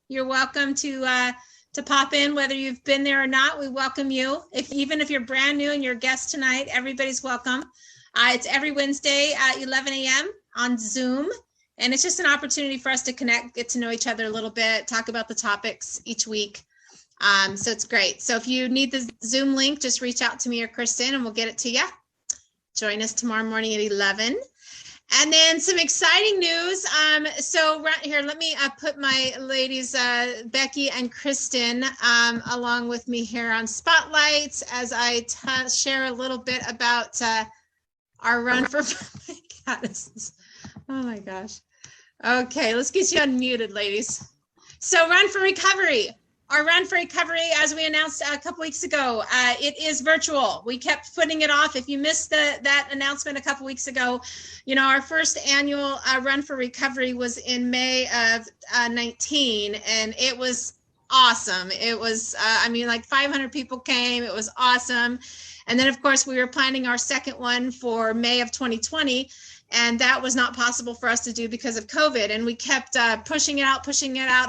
You're welcome to pop in, whether you've been there or not. We welcome you. Even if you're brand new and you're a guest tonight, everybody's welcome. It's every Wednesday at 11 a.m. on Zoom. And it's just an opportunity for us to connect, get to know each other a little bit, talk about the topics each week. So it's great. So if you need the Zoom link, just reach out to me or Kristen and we'll get it to you. Join us tomorrow morning at 11. And then some exciting news. So right here, let me put my ladies, Becky and Kristen, along with me here on Spotlights as I share a little bit about our run for, oh my gosh. Okay, let's get you unmuted, ladies. So Run for Recovery. Our Run for Recovery, as we announced a couple weeks ago, it is virtual. We kept putting it off. If you missed that announcement a couple weeks ago, you know, our first annual Run for Recovery was in May of 19, and it was awesome. It was, I mean, like 500 people came. It was awesome. And then, of course, we were planning our second one for May of 2020. And that was not possible for us to do because of COVID. And we kept pushing it out,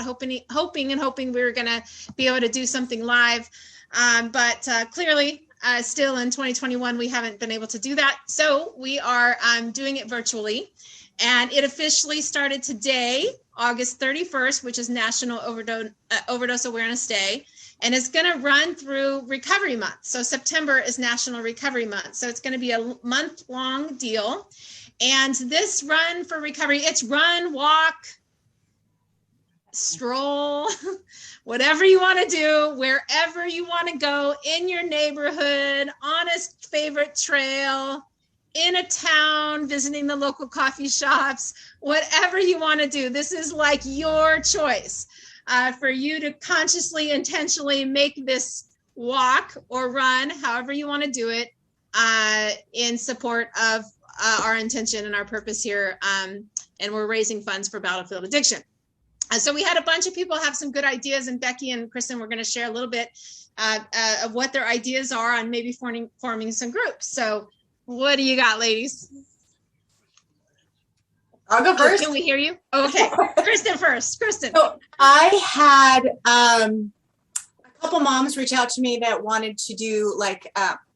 hoping we were going to be able to do something live. But clearly, still in 2021, we haven't been able to do that. So we are doing it virtually. And it officially started today, August 31st, which is National Overdose Awareness Day. And it's going to run through Recovery Month. So September is National Recovery Month. So it's going to be a month-long deal. And this Run for Recovery, it's run, walk, stroll, whatever you want to do, wherever you want to go, in your neighborhood, on a favorite trail, in a town, visiting the local coffee shops, whatever you want to do. This is like your choice for you to consciously, intentionally make this walk or run, however you want to do it, in support of our intention and our purpose here, and we're raising funds for battlefield addiction. So we had a bunch of people have some good ideas, and Becky and Kristen were going to share a little bit of what their ideas are on maybe forming some groups. So what do you got, ladies? I'll go first. Can we hear you? Okay, Kristen first. Kristen. So I had a couple moms reach out to me that wanted to do like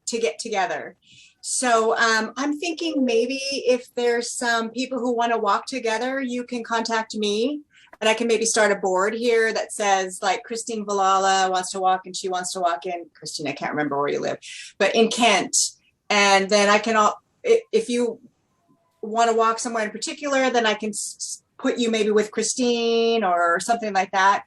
to get together. So I'm thinking maybe if there's some people who want to walk together, you can contact me and I can maybe start a board here that says like Christine Valala wants to walk and she wants to walk in, Christine, I can't remember where you live, but in Kent. And then I can, if you want to walk somewhere in particular, then I can put you maybe with Christine or something like that.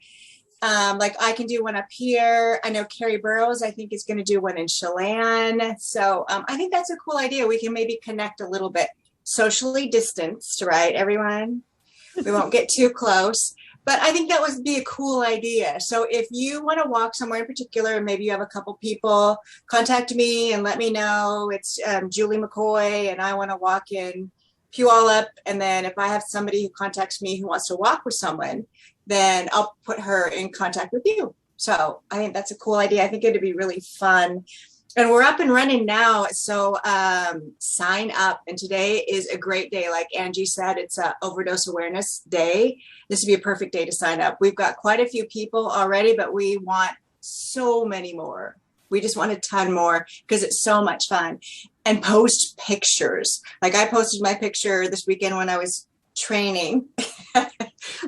Like I can do one up here. I know Carrie Burrows, I think, is going to do one in Chelan. So I think that's a cool idea. We can maybe connect a little bit, socially distanced, right, everyone? We won't get too close. But I think that would be a cool idea. So if you want to walk somewhere in particular, and maybe you have a couple people, contact me and let me know. It's Julie McCoy, and I want to walk in Puyallup. And then if I have somebody who contacts me who wants to walk with someone, then I'll put her in contact with you. So I think that's a cool idea. I think it'd be really fun. And we're up and running now. So sign up. And today is a great day. Like Angie said, it's a Overdose Awareness Day. This would be a perfect day to sign up. We've got quite a few people already, but we want so many more. We just want a ton more because it's so much fun. And post pictures. Like I posted my picture this weekend when I was training.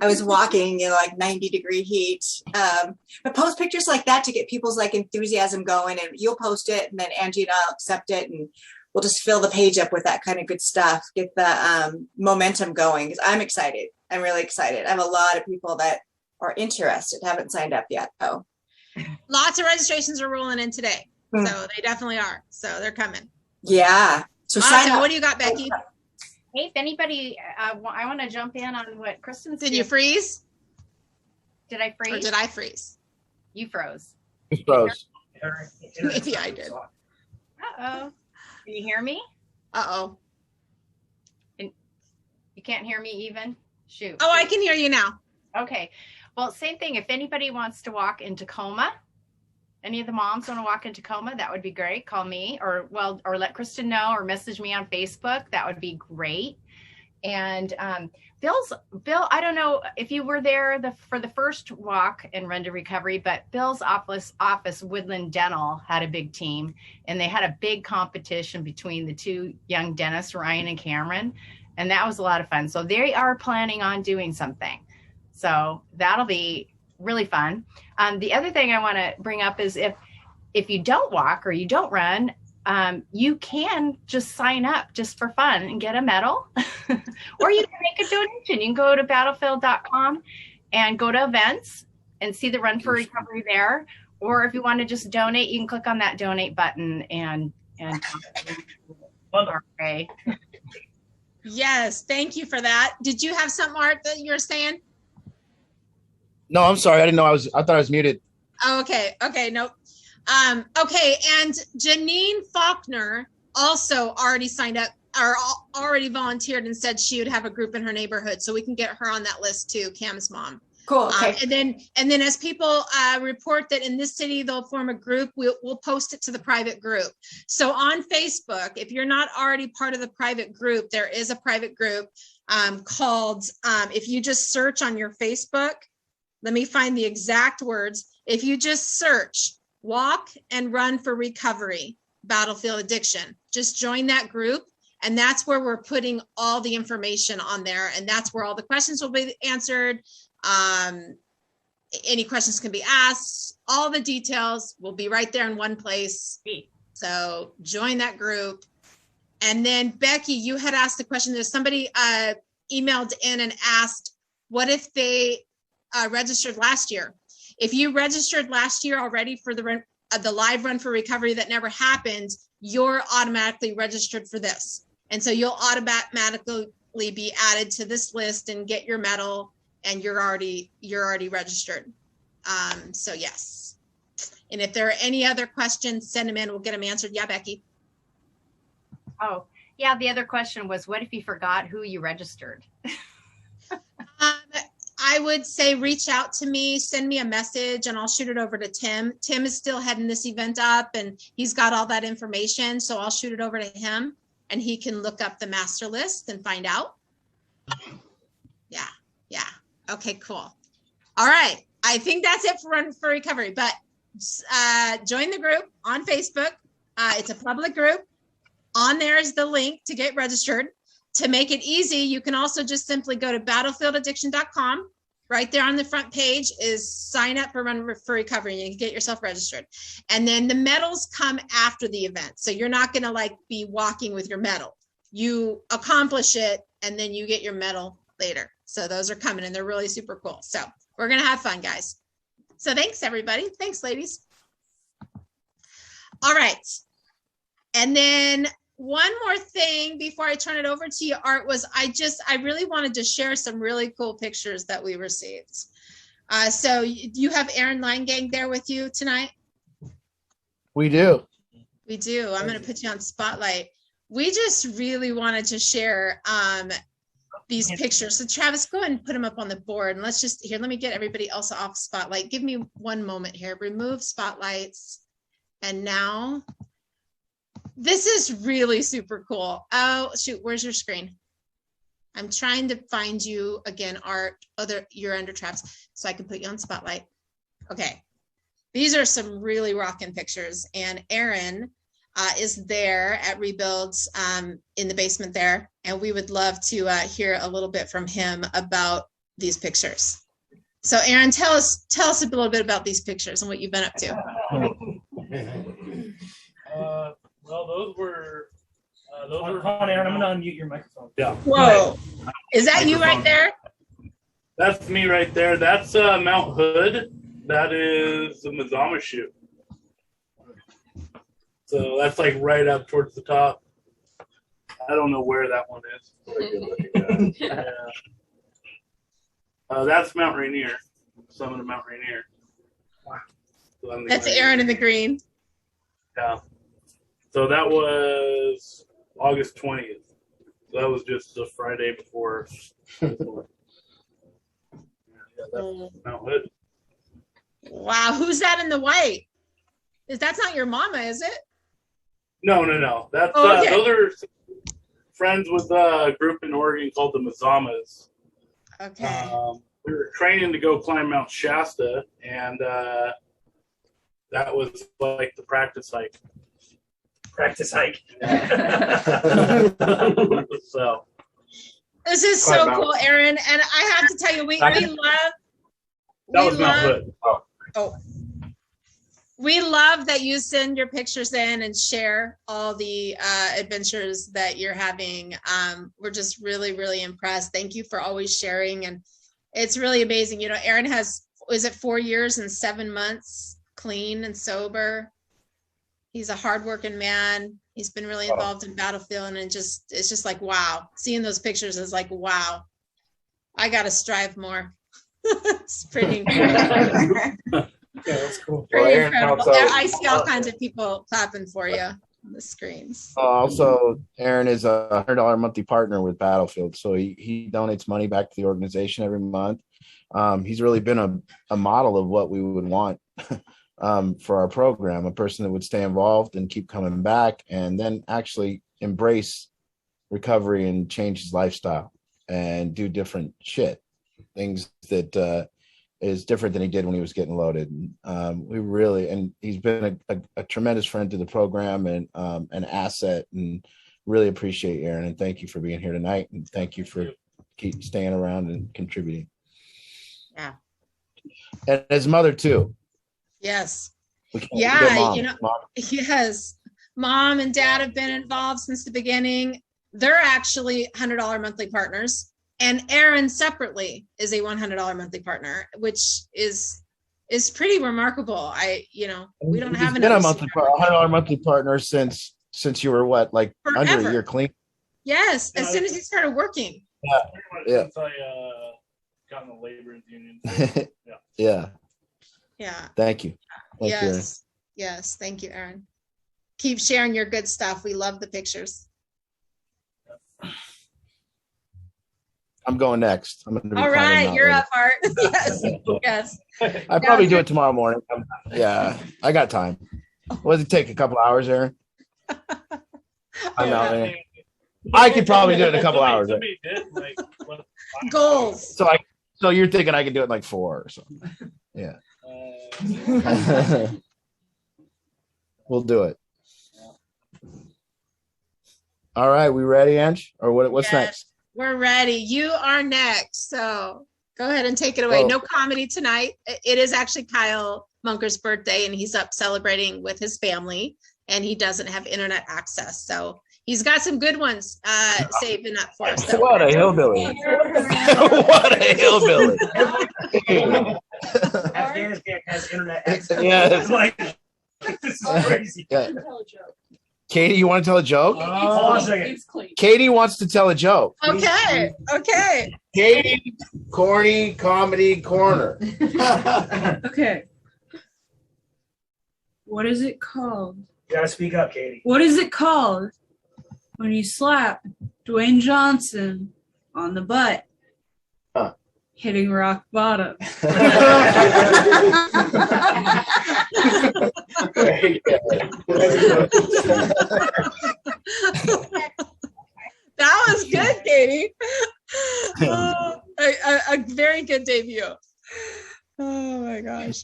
I was walking in like 90-degree heat. But post pictures like that to get people's like enthusiasm going, and you'll post it and then Angie and I'll accept it and we'll just fill the page up with that kind of good stuff. Get the momentum going because I'm excited. I'm really excited. I have a lot of people that are interested, haven't signed up yet though. Lots of registrations are rolling in today. So they definitely are. So they're coming. Yeah. So sign up. What do you got, Becky? Hey, if anybody, I want to jump in on what Kristen said. Did you freeze? Did I freeze? Or did I freeze? You froze. You froze. Maybe I did. Uh-oh. Can you hear me? Uh-oh. You can't hear me even? Shoot. Oh, I can hear you now. Okay. Well, same thing. If anybody wants to walk in Tacoma, any of the moms want to walk in Tacoma, that would be great. Call me or let Kristen know or message me on Facebook. That would be great. And Bill, I don't know if you were there for the first walk and run to recovery, but Bill's office, Woodland Dental, had a big team, and they had a big competition between the two young dentists, Ryan and Cameron, and that was a lot of fun. So they are planning on doing something. So that'll be really fun. The other thing I want to bring up is if you don't walk or you don't run, you can just sign up just for fun and get a medal, or you can make a donation. You can go to battlefield.com and go to events and see the Run for Recovery there. Or if you want to just donate, you can click on that donate button and okay. Yes, thank you for that. Did you have something, Art, that you're saying? No, I'm sorry. I didn't know I thought I was muted. Oh, okay. Okay. Nope. Okay. And Janine Faulkner also already signed up or already volunteered and said she would have a group in her neighborhood. So we can get her on that list too. Cam's mom. Cool. Okay. And then as people report that in this city, they'll form a group, we'll post it to the private group. So on Facebook, if you're not already part of the private group, there is a private group called, if you just search on your Facebook, let me find the exact words. If you just search Walk and Run for Recovery, Battlefield Addiction, just join that group. And that's where we're putting all the information on there. And that's where all the questions will be answered. Any questions can be asked. All the details will be right there in one place. So join that group. And then Becky, you had asked the question. There's somebody emailed in and asked, what if they registered last year? If you registered last year already for the live Run for Recovery that never happened, you're automatically registered for this. And so you'll automatically be added to this list and get your medal, and you're already registered. So yes. And if there are any other questions, send them in, we'll get them answered. Yeah, Becky. Oh, yeah. The other question was, what if you forgot who you registered? I would say reach out to me, send me a message, and I'll shoot it over to Tim. Tim is still heading this event up, and he's got all that information. So I'll shoot it over to him, and he can look up the master list and find out. Yeah. Yeah. Okay, cool. All right. I think that's it for Run for Recovery, but join the group on Facebook. It's a public group. On there is the link to get registered. To make it easy, you can also just simply go to battlefieldaddiction.com. Right there on the front page is sign up for Run for Recovery, and you can get yourself registered. And then the medals come after the event. So you're not going to be walking with your medal. You accomplish it, and then you get your medal later. So those are coming, and they're really super cool. So we're going to have fun, guys. So thanks, everybody. Thanks, ladies. All right. And then one more thing before I turn it over to you, Art, was I really wanted to share some really cool pictures that we received. So you have Aaron Linegang there with you tonight? We do. We do. I'm going to put you on spotlight. We just really wanted to share these pictures. So Travis, go ahead and put them up on the board. And let me get everybody else off spotlight. Give me one moment here. Remove spotlights. And now, this is really super cool. Oh, shoot. Where's your screen? I'm trying to find you again, Art. You're under Travis, so I can put you on spotlight. Okay. These are some really rocking pictures. And Aaron is there at Rebuilds in the basement there. And we would love to hear a little bit from him about these pictures. So Aaron, tell us a little bit about these pictures and what you've been up to. Well, those were. Hold on, Aaron. I'm going to unmute your microphone. Yeah. Whoa. Is that you right there? That's me right there. That's Mount Hood. That is the Mazama shoot. So that's right up towards the top. I don't know where that one is. Yeah. That's Mount Rainier. Summit of Mount Rainier. So that's Aaron in the green. Yeah. So that was August 20th. So that was just the Friday before. Yeah, that's Mount Hood. Wow, who's that in the white? That's not your mama, is it? No. That's okay. those are friends with a group in Oregon called the Mazamas. Okay. We were training to go climb Mount Shasta, and that was like the practice hike. Practice hike. So This is so cool, Aaron. And I have to tell you, we love. that was Mount Hood. We love that you send your pictures in and share all the adventures that you're having. We're just really, really impressed. Thank you for always sharing. And it's really amazing. You know, Aaron is it 4 years and 7 months clean and sober? He's a hardworking man. He's been really involved in Battlefield, and it's just like, wow. Seeing those pictures is like, wow. I got to strive more. It's pretty incredible. Yeah, that's cool. Pretty incredible. I see all kinds of people clapping for you on the screens. Also, Aaron is a $100 monthly partner with Battlefield, so he donates money back to the organization every month. He's really been a model of what we would want for our program, a person that would stay involved and keep coming back, and then actually embrace recovery and change his lifestyle and do different shit, things that is different than he did when he was getting loaded. And he's been a tremendous friend to the program and an asset, and really appreciate Aaron, and thank you for being here tonight, and thank you for keep staying around and contributing. Yeah. And his mother too. Yes. Yeah, you know, yes. Mom and dad have been involved since the beginning. They're actually $100 monthly partners. And Aaron separately is a $100 monthly partner, which is pretty remarkable. We don't have been a $100 monthly partner since you were what, like forever. Under a year clean? Yes, as soon as he started working. Yeah. Since I got in the labor union. Yeah. Yeah. Thank you. Thank you, Aaron. Yes. Thank you, Aaron. Keep sharing your good stuff. We love the pictures. I'm going next. I'm going to be all right. You're later. up, Art. Yes. Yes. I probably do it tomorrow morning. Yeah, I got time. What does it take? A couple hours, Aaron? I'm out there. I could probably do it in a couple hours. Somebody did, like, Goals. So you're thinking I could do it in like 4 or something? Yeah. We'll do it. All right, we ready, Ange? Or what's next? We're ready. You are next. So go ahead and take it away. No comedy tonight. It is actually Kyle Munker's birthday, and he's up celebrating with his family, and he doesn't have internet access. So he's got some good ones saving up for us. What a hillbilly. What a hillbilly. Afghanistan has internet access. Yeah. It's like, this is crazy. Yeah. Katie, you want to tell a joke? Hold on a second. Katie wants to tell a joke. Okay. Katie, corny comedy corner. Okay. What is it called? You gotta speak up, Katie. What is it called when you slap Dwayne Johnson on the butt? Hitting rock bottom. That was good, Katie. A very good debut. Oh my gosh.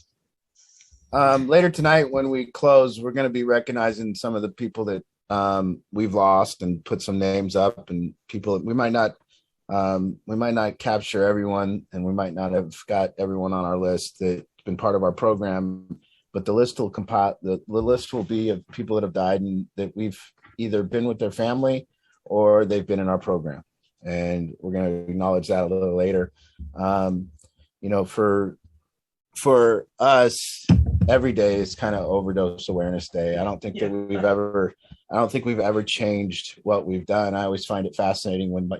Later tonight, when we close, we're going to be recognizing some of the people that we've lost and put some names up, and people we might not capture everyone, and we might not have got everyone on our list that's been part of our program, but the list will the list will be of people that have died and that we've either been with their family or they've been in our program, and we're going to acknowledge that a little later. For us, every day is kind of Overdose Awareness Day. I don't think that we've ever changed what we've done. I always find it fascinating when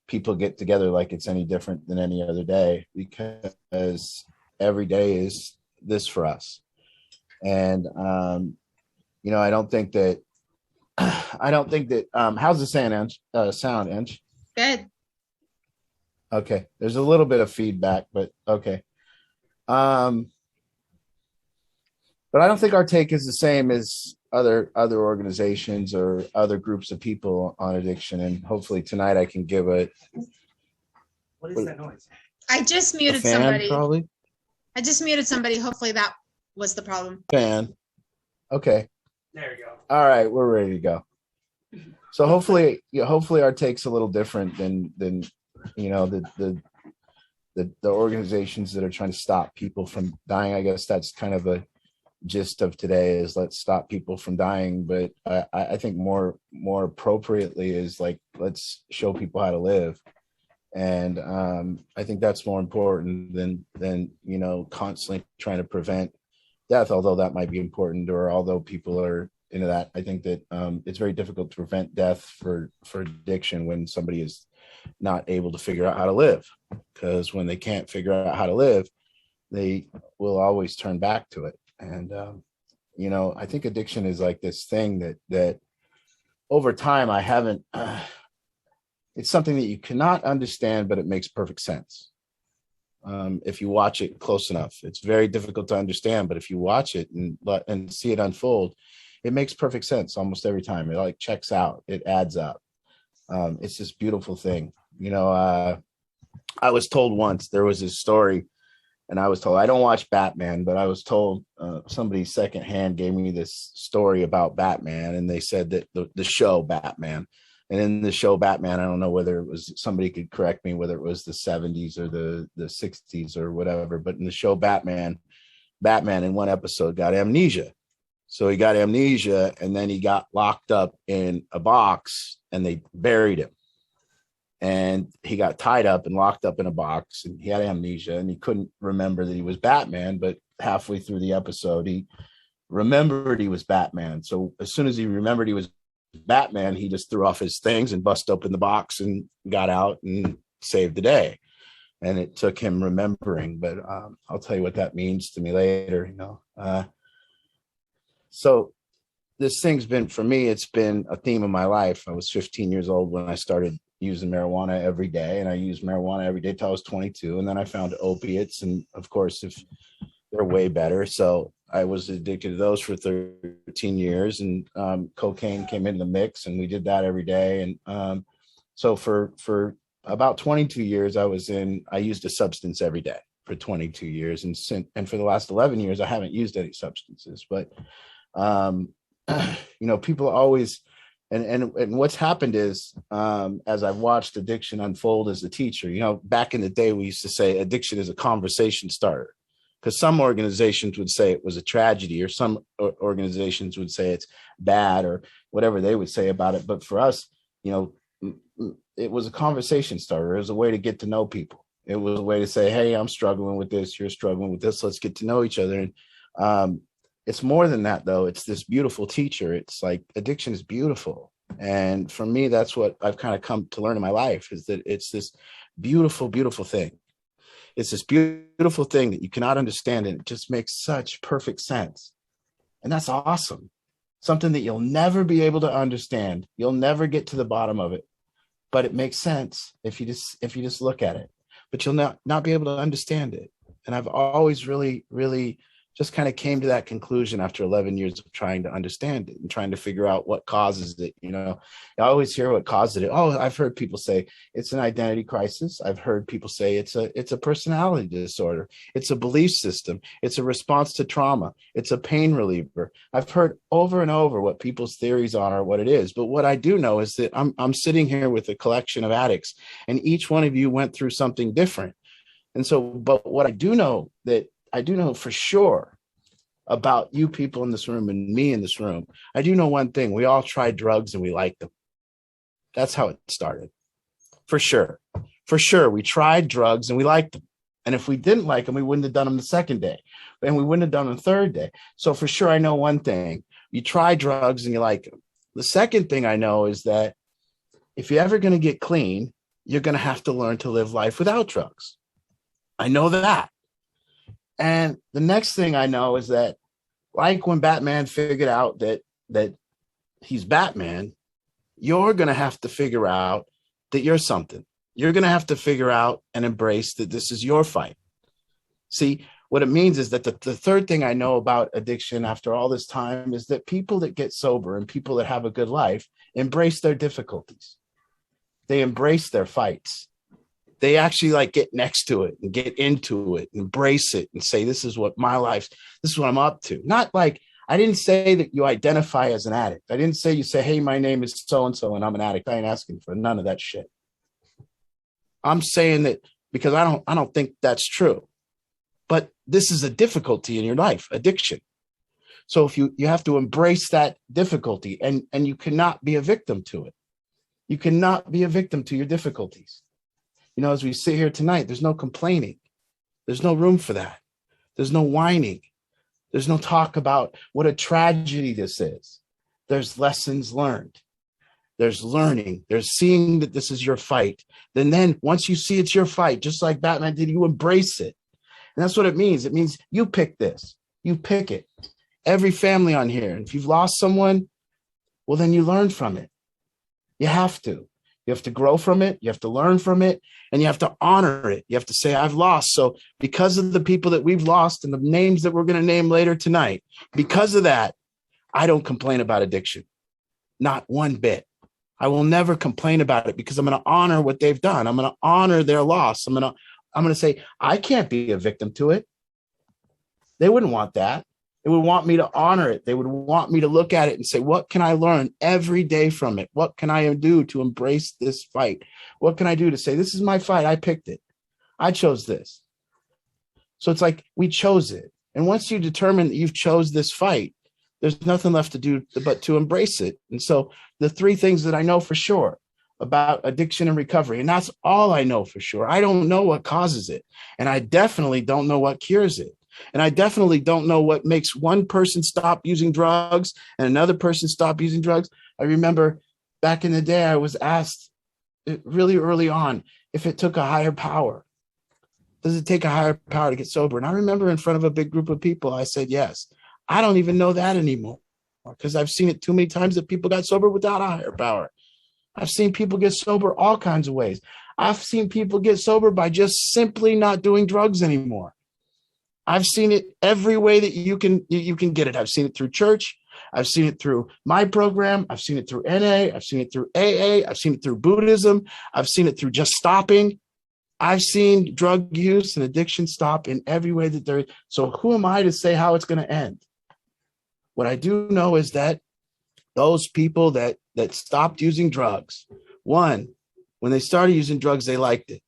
people get together like it's any different than any other day, because every day is this for us. And I don't think that how's the sound, Ange? Good. Okay, there's a little bit of feedback, but okay. But I don't think our take is the same as other organizations or other groups of people on addiction, and hopefully tonight I can give What is that noise? I just a muted fan, somebody. probably I just muted somebody. Hopefully that was the problem. fan. Okay. There you go. All right, we're ready to go. So hopefully our take's a little different than the organizations that are trying to stop people from dying. I guess that's kind of a gist of today, is let's stop people from dying. But I think more appropriately is like, let's show people how to live. And I think that's more important than constantly trying to prevent death, although that might be important, or although people are into that. I think that it's very difficult to prevent death for addiction when somebody is not able to figure out how to live, because when they can't figure out how to live, they will always turn back to it. And I think addiction is like this thing that over time I haven't it's something that you cannot understand, but it makes perfect sense. If you watch it close enough, it's very difficult to understand, but if you watch it and see it unfold, it makes perfect sense almost every time. It like checks out, it adds up. It's this beautiful thing. I was told once, there was this story, and I was told, I don't watch Batman, but I was told somebody secondhand gave me this story about Batman, and they said that the show Batman, and in the show Batman, I don't know whether it was, somebody could correct me, whether it was the 70s or the 60s or whatever, but in the show Batman in one episode got amnesia. So he got amnesia, and then he got locked up in a box, and they buried him. And he got tied up and locked up in a box, and he had amnesia, and he couldn't remember that he was Batman. But halfway through the episode, he remembered he was Batman. So as soon as he remembered he was Batman, he just threw off his things and busted open the box and got out and saved the day. And it took him remembering, but I'll tell you what that means to me later, So this thing's been, for me, it's been a theme of my life. I was 15 years old when I started using marijuana every day, and I used marijuana every day till I was 22. And then I found opiates, and of course, if they're way better. So I was addicted to those for 13 years, and cocaine came into the mix, and we did that every day. And so for about 22 years, I used a substance every day for 22 years. And for the last 11 years, I haven't used any substances, but people always, and what's happened is, as I've watched addiction unfold as a teacher, back in the day, we used to say addiction is a conversation starter, because some organizations would say it was a tragedy, or some organizations would say it's bad, or whatever they would say about it. But for us, it was a conversation starter. It was a way to get to know people. It was a way to say, hey, I'm struggling with this, you're struggling with this, let's get to know each other. And it's more than that, though. It's this beautiful teacher. It's like addiction is beautiful. And for me, that's what I've kind of come to learn in my life, is that it's this beautiful, beautiful thing. It's this beautiful thing that you cannot understand, and it just makes such perfect sense. And that's awesome. Something that you'll never be able to understand. You'll never get to the bottom of it, but it makes sense if you just look at it. But you'll not be able to understand it. And I've always really, really just kind of came to that conclusion after 11 years of trying to understand it and trying to figure out what causes it. I always hear what causes it. Oh, I've heard people say it's an identity crisis. I've heard people say it's a personality disorder. It's a belief system. It's a response to trauma. It's a pain reliever. I've heard over and over what people's theories are, what it is. But what I do know is that I'm sitting here with a collection of addicts, and each one of you went through something different. And so, but what I do know for sure about you people in this room and me in this room, I do know one thing. We all tried drugs and we liked them. That's how it started. For sure. For sure. We tried drugs and we liked them. And if we didn't like them, we wouldn't have done them the second day. And we wouldn't have done them the third day. So for sure, I know one thing. You try drugs and you like them. The second thing I know is that if you're ever going to get clean, you're going to have to learn to live life without drugs. I know that. And the next thing I know is that, like when Batman figured out that he's Batman, you're going to have to figure out that you're something. You're going to have to figure out and embrace that this is your fight. See, what it means is that the third thing I know about addiction after all this time is that people that get sober and people that have a good life embrace their difficulties. They embrace their fights. They actually like get next to it and get into it, embrace it and say, this is what my life, this is what I'm up to. Not like, I didn't say that you identify as an addict. I didn't say you say, hey, my name is so-and-so and I'm an addict. I ain't asking for none of that shit. I'm saying that because I don't think that's true. But this is a difficulty in your life, addiction. So if you have to embrace that difficulty and you cannot be a victim to it. You cannot be a victim to your difficulties. You know, as we sit here tonight, there's no complaining. There's no room for that. There's no whining. There's no talk about what a tragedy this is. There's lessons learned. There's learning. There's seeing that this is your fight. Then once you see it's your fight, just like Batman did, you embrace it. And that's what it means. It means you pick this. You pick it. Every family on here. And if you've lost someone, well, then you learn from it. You have to. You have to grow from it. You have to learn from it. And you have to honor it. You have to say, I've lost. So because of the people that we've lost and the names that we're going to name later tonight, because of that, I don't complain about addiction. Not one bit. I will never complain about it because I'm going to honor what they've done. I'm going to honor their loss. I'm going to say, I can't be a victim to it. They wouldn't want that. They would want me to honor it. They would want me to look at it and say, what can I learn every day from it? What can I do to embrace this fight? What can I do to say, this is my fight. I picked it. I chose this. So it's like we chose it. And once you determine that you've chose this fight, there's nothing left to do but to embrace it. And so the three things that I know for sure about addiction and recovery, and that's all I know for sure. I don't know what causes it. And I definitely don't know what cures it. And I definitely don't know what makes one person stop using drugs and another person stop using drugs. I remember back in the day, I was asked really early on if it took a higher power. Does it take a higher power to get sober? And I remember in front of a big group of people, I said, yes. I don't even know that anymore because I've seen it too many times that people got sober without a higher power. I've seen people get sober all kinds of ways. I've seen people get sober by just simply not doing drugs anymore. I've seen it every way that you can get it. I've seen it through church. I've seen it through my program. I've seen it through NA. I've seen it through AA. I've seen it through Buddhism. I've seen it through just stopping. I've seen drug use and addiction stop in every way that there is. So who am I to say how it's going to end? What I do know is that those people that stopped using drugs, one, when they started using drugs, they liked it.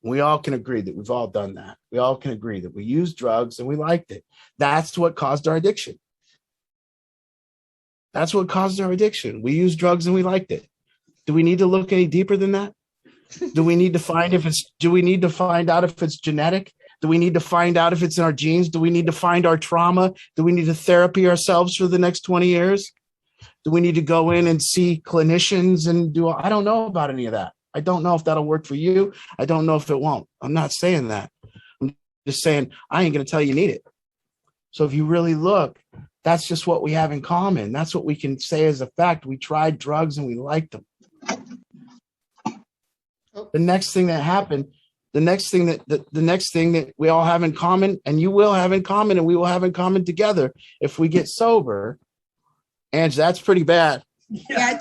We all can agree that we've all done that. We all can agree that we used drugs and we liked it. That's what caused our addiction. That's what caused our addiction. We used drugs and we liked it. Do we need to look any deeper than that? Do we need to find out if it's genetic? Do we need to find out if it's in our genes? Do we need to find our trauma? Do we need to therapy ourselves for the next 20 years? Do we need to go in and see clinicians and I don't know about any of that. I don't know if that'll work for you. I don't know if it won't. I'm not saying that. I'm just saying I ain't going to tell you need it. So if you really look, that's just what we have in common. That's what we can say as a fact. We tried drugs and we liked them. The next thing that happened, the next thing that we all have in common, and you will have in common, and we will have in common together if we get sober. And that's pretty bad. Yeah,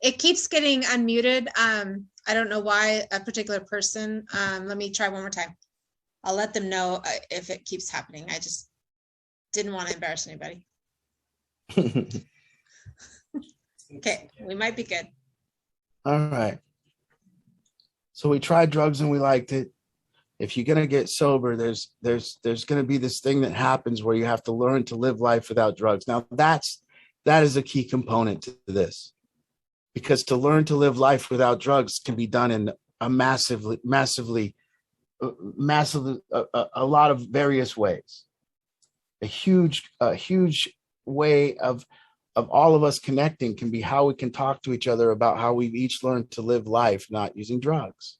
it keeps getting unmuted. I don't know why a particular person. Let me try one more time. I'll let them know if it keeps happening. I just didn't want to embarrass anybody. Okay, we might be good. All right. So we tried drugs and we liked it. If you're gonna get sober, there's gonna be this thing that happens where you have to learn to live life without drugs. Now that is a key component to this, because to learn to live life without drugs can be done in a massively a lot of various ways. A huge way of all of us connecting can be how we can talk to each other about how we've each learned to live life not using drugs.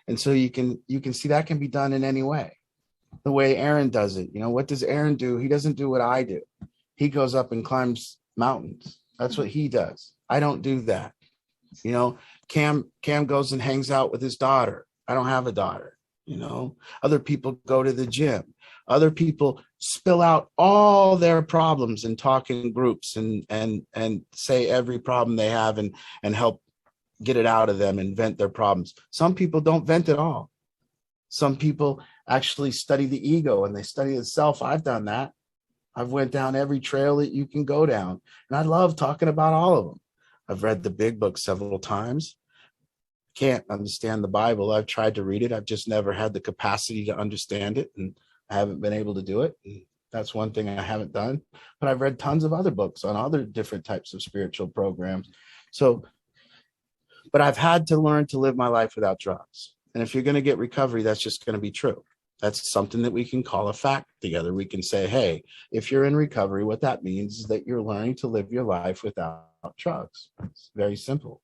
And so you can see that can be done in any way. The way Aaron does it. You know, what does Aaron do? He doesn't do what I do. He goes up and climbs mountains. That's what he does. I don't do that. You know, Cam goes and hangs out with his daughter. I don't have a daughter. You know, other people go to the gym. Other people spill out all their problems and talk in groups and say every problem they have and help get it out of them and vent their problems. Some people don't vent at all. Some people actually study the ego and they study the self. I've done that. I've went down every trail that you can go down. And I love talking about all of them. I've read the big book several times. Can't understand the Bible. I've tried to read it. I've just never had the capacity to understand it. And I haven't been able to do it. And that's one thing I haven't done. But I've read tons of other books on other different types of spiritual programs. But I've had to learn to live my life without drugs. And if you're going to get recovery, that's just going to be true. That's something that we can call a fact together. We can say, hey, if you're in recovery, what that means is that you're learning to live your life without drugs. It's very simple.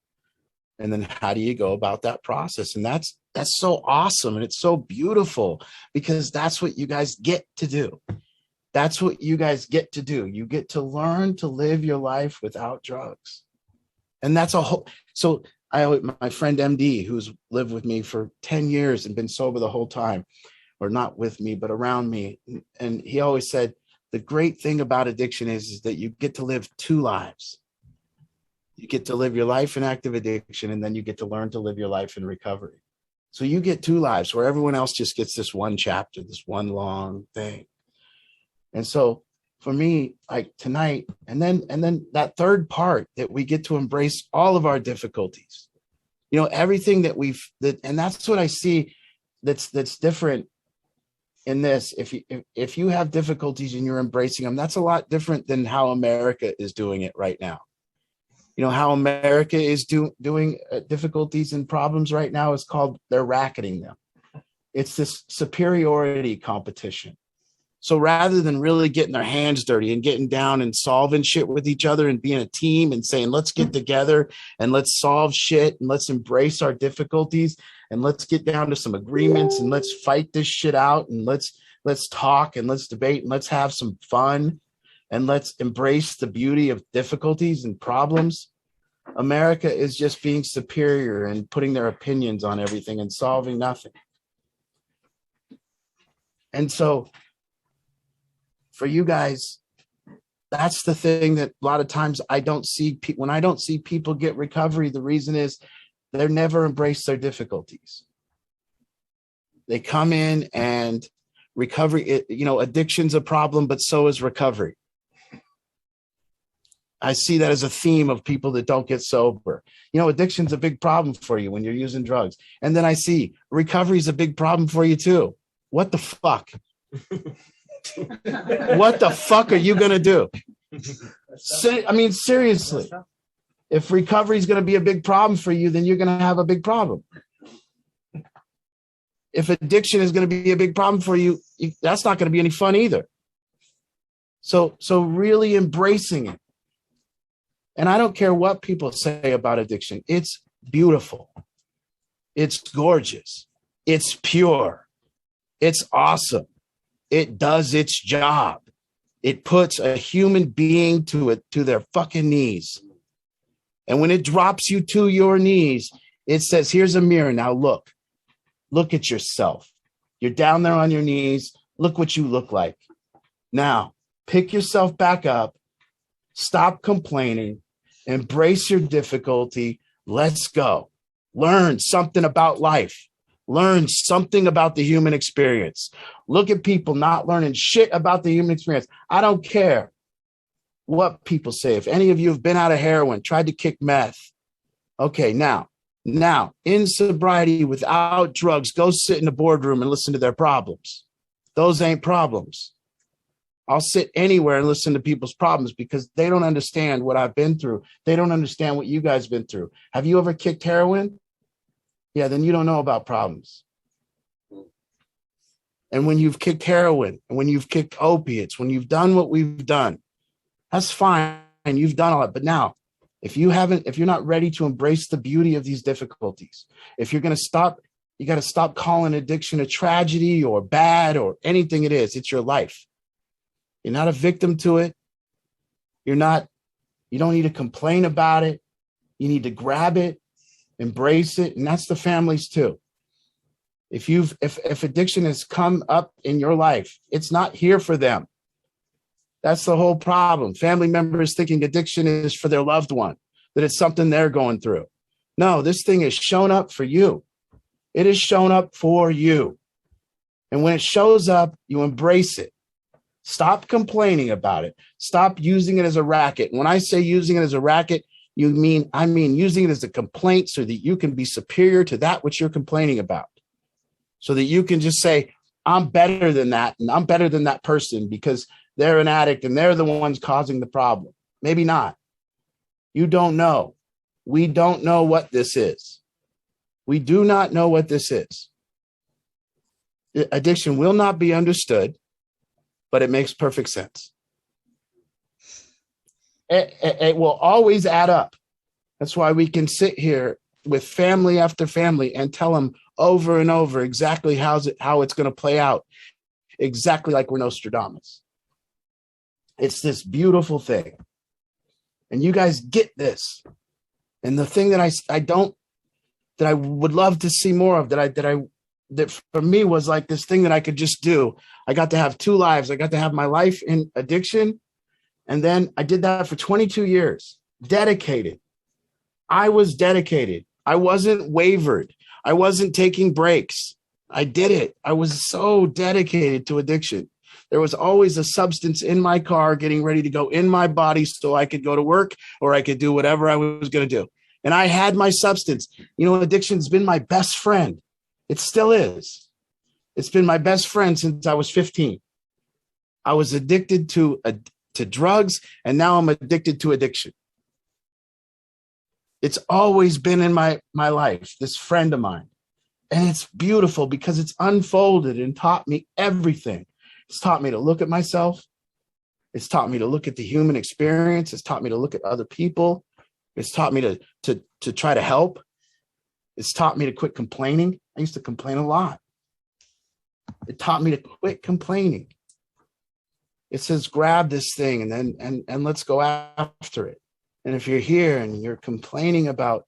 And then how do you go about that process? And that's so awesome. And it's so beautiful because that's what you guys get to do. That's what you guys get to do. You get to learn to live your life without drugs. And that's a whole, so my friend MD, who's lived with me for 10 years and been sober the whole time, or not with me, but around me. And he always said, the great thing about addiction is that you get to live two lives. You get to live your life in active addiction, and then you get to learn to live your life in recovery. So you get two lives where everyone else just gets this one chapter, this one long thing. And so for me, like tonight, and then that third part that we get to embrace all of our difficulties, everything and that's what I see that's different in this. If you have difficulties and you're embracing them, that's a lot different than how America is doing it right now. How America is doing difficulties and problems right now is called, they're racketing them. It's this superiority competition. So rather than really getting their hands dirty and getting down and solving shit with each other and being a team and saying, let's get together and let's solve shit and let's embrace our difficulties and let's get down to some agreements and let's fight this shit out and let's talk and let's debate and let's have some fun and let's embrace the beauty of difficulties and problems. America is just being superior and putting their opinions on everything and solving nothing. And so for you guys, that's the thing that a lot of times I don't see. When I don't see people get recovery, the reason is they're never embraced their difficulties. They come in and recovery, addiction's a problem, but so is recovery. I see that as a theme of people that don't get sober. Addiction's a big problem for you when you're using drugs. And then I see recovery is a big problem for you too. What the fuck? What the fuck are you going to do? Seriously. If recovery is going to be a big problem for you, then you're going to have a big problem. If addiction is going to be a big problem for you, that's not going to be any fun either. So really embracing it. And I don't care what people say about addiction. It's beautiful. It's gorgeous. It's pure. It's awesome. It does its job. It puts a human being to their fucking knees. And when it drops you to your knees, it says, here's a mirror. Now look at yourself. You're down there on your knees. Look what you look like. Now pick yourself back up. Stop complaining. Embrace your difficulty. Let's go. Learn something about life. Learn something about the human experience. Look at people not learning shit about the human experience. I don't care what people say. If any of you have been out of heroin, tried to kick meth. Okay, now, in sobriety without drugs, go sit in the boardroom and listen to their problems. Those ain't problems. I'll sit anywhere and listen to people's problems because they don't understand what I've been through. They don't understand what you guys been through. Have you ever kicked heroin? Yeah, then you don't know about problems. And when you've kicked heroin, and when you've kicked opiates, when you've done what we've done, that's fine. You've done all that. But now, if you're not ready to embrace the beauty of these difficulties, if you're going to stop, you got to stop calling addiction a tragedy or bad or anything it is. It's your life. You're not a victim to it. You don't need to complain about it. You need to grab it, embrace it. And that's the families too. If addiction has come up in your life, it's not here for them. That's the whole problem. Family members thinking addiction is for their loved one, that it's something they're going through. No, this thing is shown up for you. It is shown up for you. And when it shows up, you embrace it. Stop complaining about it. Stop using it as a racket. When I say using it as a racket, I mean using it as a complaint so that you can be superior to that which you're complaining about. So that you can just say, I'm better than that, and I'm better than that person because they're an addict and they're the ones causing the problem. Maybe not. You don't know. We don't know what this is. We do not know what this is. Addiction will not be understood, but it makes perfect sense. It will always add up. That's why we can sit here with family after family and tell them over and over exactly how it's going to play out, exactly like we're Nostradamus. It's this beautiful thing. And you guys get this. And the thing that I would love to see more of, that for me was like this thing that I could just do. I got to have two lives. I got to have my life in addiction. And then I did that for 22 years, dedicated. I was dedicated. I wasn't wavered. I wasn't taking breaks. I did it. I was so dedicated to addiction. There was always a substance in my car getting ready to go in my body so I could go to work or I could do whatever I was going to do. And I had my substance. You know, addiction's been my best friend. It still is. It's been my best friend since I was 15. I was addicted to drugs, and now I'm addicted to addiction. It's always been in my life, this friend of mine. And it's beautiful because it's unfolded and taught me everything. It's taught me to look at myself. It's taught me to look at the human experience. It's taught me to look at other people. It's taught me to try to help. It's taught me to quit complaining. I used to complain a lot. It taught me to quit complaining. It says, grab this thing and let's go after it. And if you're here and you're complaining about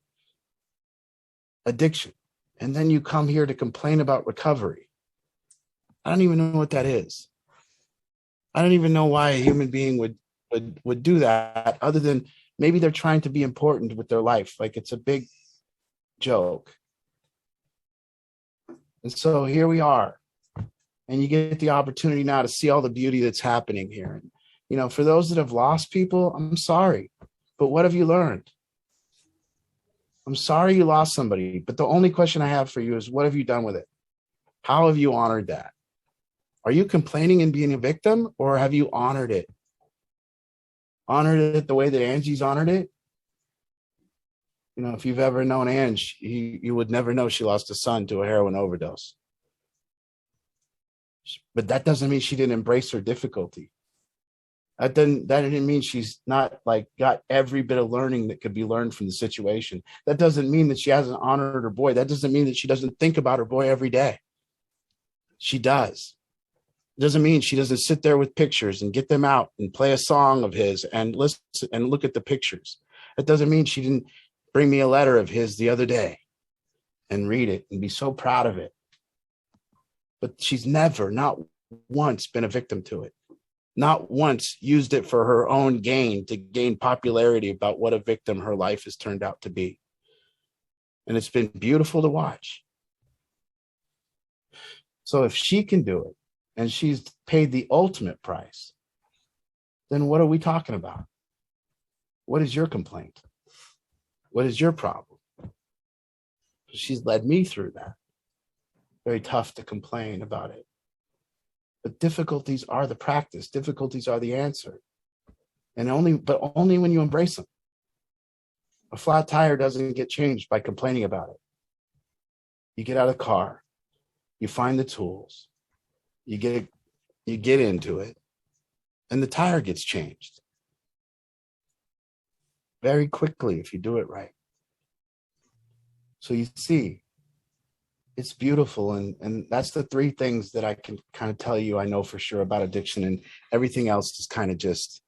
addiction, and then you come here to complain about recovery, I don't even know what that is. I don't even know why a human being would do that, other than maybe they're trying to be important with their life. Like it's a big joke. And so here we are. And you get the opportunity now to see all the beauty that's happening here. And, you know, for those that have lost people, I'm sorry. But what have you learned? I'm sorry you lost somebody. But the only question I have for you is, what have you done with it? How have you honored that? Are you complaining and being a victim, or have you honored it? Honored it the way that Angie's honored it? You know, if you've ever known Ange, you would never know she lost a son to a heroin overdose. But that doesn't mean she didn't embrace her difficulty. That didn't mean she's not like got every bit of learning that could be learned from the situation. That doesn't mean that she hasn't honored her boy. That doesn't mean that she doesn't think about her boy every day. She does. It doesn't mean she doesn't sit there with pictures and get them out and play a song of his and listen and look at the pictures. It doesn't mean she didn't bring me a letter of his the other day and read it and be so proud of it. But she's never, not once, been a victim to it. Not once used it for her own gain, to gain popularity about what a victim her life has turned out to be. And it's been beautiful to watch. So if she can do it, and she's paid the ultimate price, then what are we talking about? What is your complaint? What is your problem? She's led me through that. Very tough to complain about it. But difficulties are the practice. Difficulties are the answer. And only when you embrace them. A flat tire doesn't get changed by complaining about it. You get out of the car, you find the tools, you get into it, and the tire gets changed. Very quickly if you do it right. So you see, it's beautiful, and that's the three things that I can kind of tell you I know for sure about addiction, and everything else is kind of just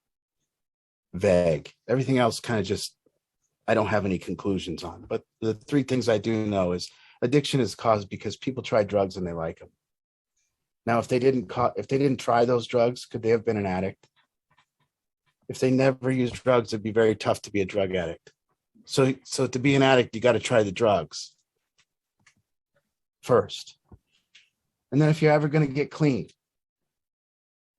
vague. Everything else kind of just, I don't have any conclusions on. But the three things I do know is addiction is caused because people try drugs and they like them. Now, if they didn't try those drugs, could they have been an addict? If they never used drugs, it'd be very tough to be a drug addict. So to be an addict, you got to try the drugs first. And then if you're ever going to get clean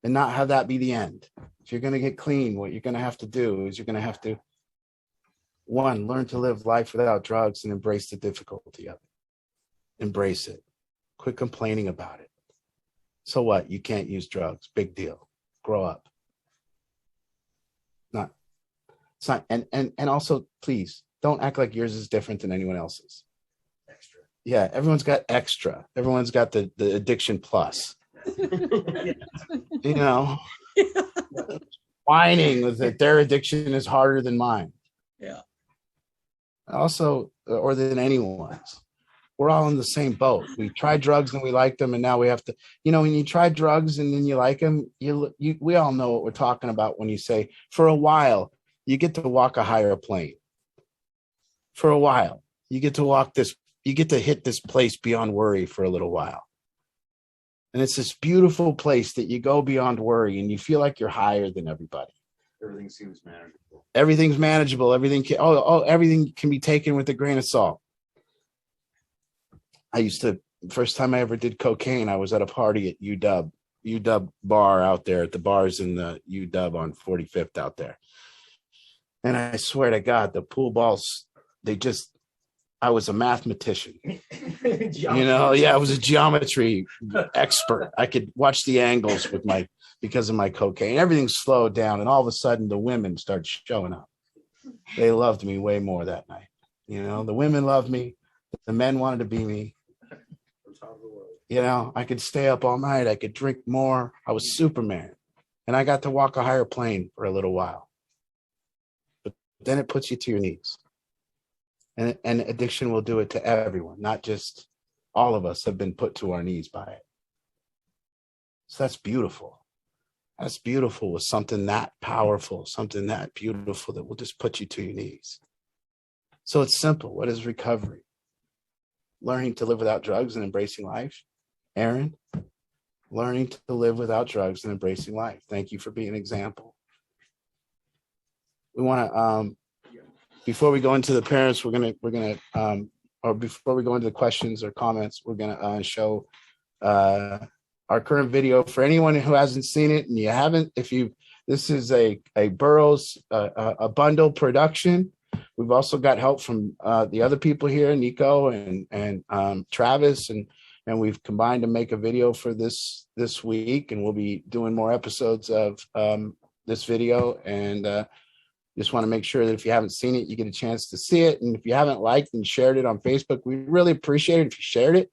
and not have that be the end, if you're going to get clean, what you're going to have to do is you're going to have to, one, learn to live life without drugs and embrace the difficulty of it. Embrace it. Quit complaining about it. So what? You can't use drugs. Big deal. Grow up. It's not, and also, please don't act like yours is different than anyone else's. Extra. Yeah, everyone's got extra. Everyone's got the addiction plus. You know, whining that their addiction is harder than mine. Yeah. Also, or than anyone's. We're all in the same boat. We tried drugs and we liked them, and now we have to. You know, when you try drugs and then you like them, we all know what we're talking about when you say, for a while, you get to walk a higher plane. For a while, you get to hit this place beyond worry for a little while. And it's this beautiful place that you go beyond worry and you feel like you're higher than everybody. Everything seems manageable. Everything's manageable. Everything can be taken with a grain of salt. First time I ever did cocaine, I was at a party at UW bar out there at the bars in the UW on 45th out there. And I swear to God, the pool balls, I was a mathematician. I was a geometry expert. I could watch the angles because of my cocaine. Everything slowed down, and all of a sudden the women started showing up. They loved me way more that night. You know, the women loved me. The men wanted to be me. You know, I could stay up all night. I could drink more. I was Superman. And I got to walk a higher plane for a little while. But then it puts you to your knees. And addiction will do it to everyone, not just all of us have been put to our knees by it. So that's beautiful. That's beautiful with something that powerful, something that beautiful that will just put you to your knees. So it's simple. What is recovery? Learning to live without drugs and embracing life. Aaron, learning to live without drugs and embracing life. Thank you for being an example. We want to, before we go into the parents, or before we go into the questions or comments, we're gonna show our current video for anyone who hasn't seen it, and you haven't. This is a Burroughs a bundle production. We've also got help from the other people here, Nico and Travis, and we've combined to make a video for this week, and we'll be doing more episodes of this video. And just want to make sure that if you haven't seen it, you get a chance to see it. And if you haven't liked and shared it on Facebook, we really appreciate it if you shared it.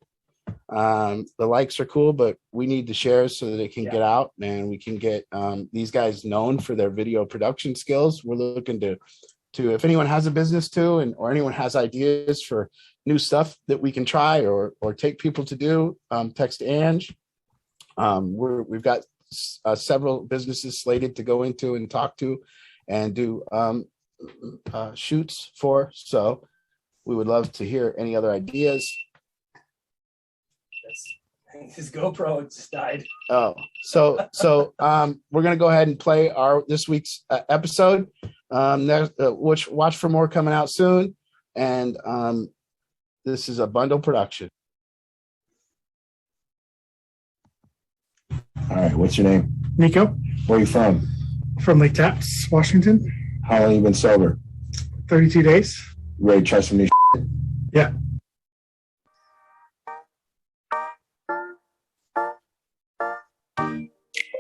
The likes are cool, but we need the shares so that it can get out and we can get these guys known for their video production skills. We're looking to if anyone has a business too, or anyone has ideas for new stuff that we can try or take people to do, text Ange. We've got several businesses slated to go into and talk to and do shoots for. So we would love to hear any other ideas. His GoPro just died. Oh, so we're gonna go ahead and play this week's episode. Which watch for more coming out soon. And this is a bundle production. All right, what's your name? Nico. Where are you from? From Lake Tapps, Washington. How long you been sober? 32 days. You ready to try some new shit? Yeah.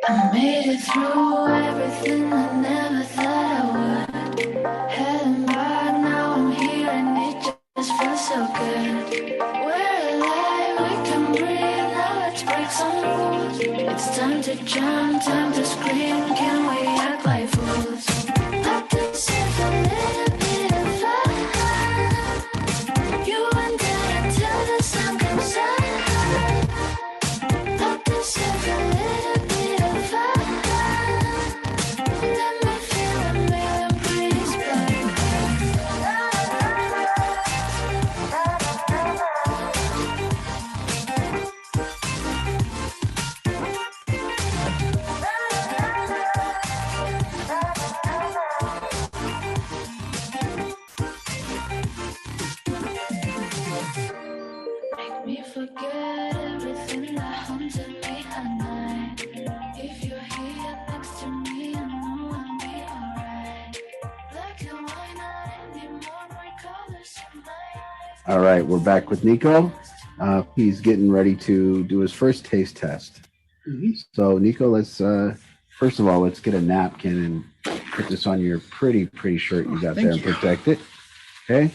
I made it through everything I never thought I would. Heading back, now I'm here and it just feels so good. We're alive, we can breathe, now let's break some rules. It's time to jump, time to scream, can we act like fools? I deserve a little bit of fun. You and I until the sun comes up. I deserve a little bit of fun. Let me feel a million breeze burn. All right, we're back with Nico. He's getting ready to do his first taste test. So, Nico, let's first of all, let's get a napkin and put this on your pretty shirt you got there and protect it. Okay.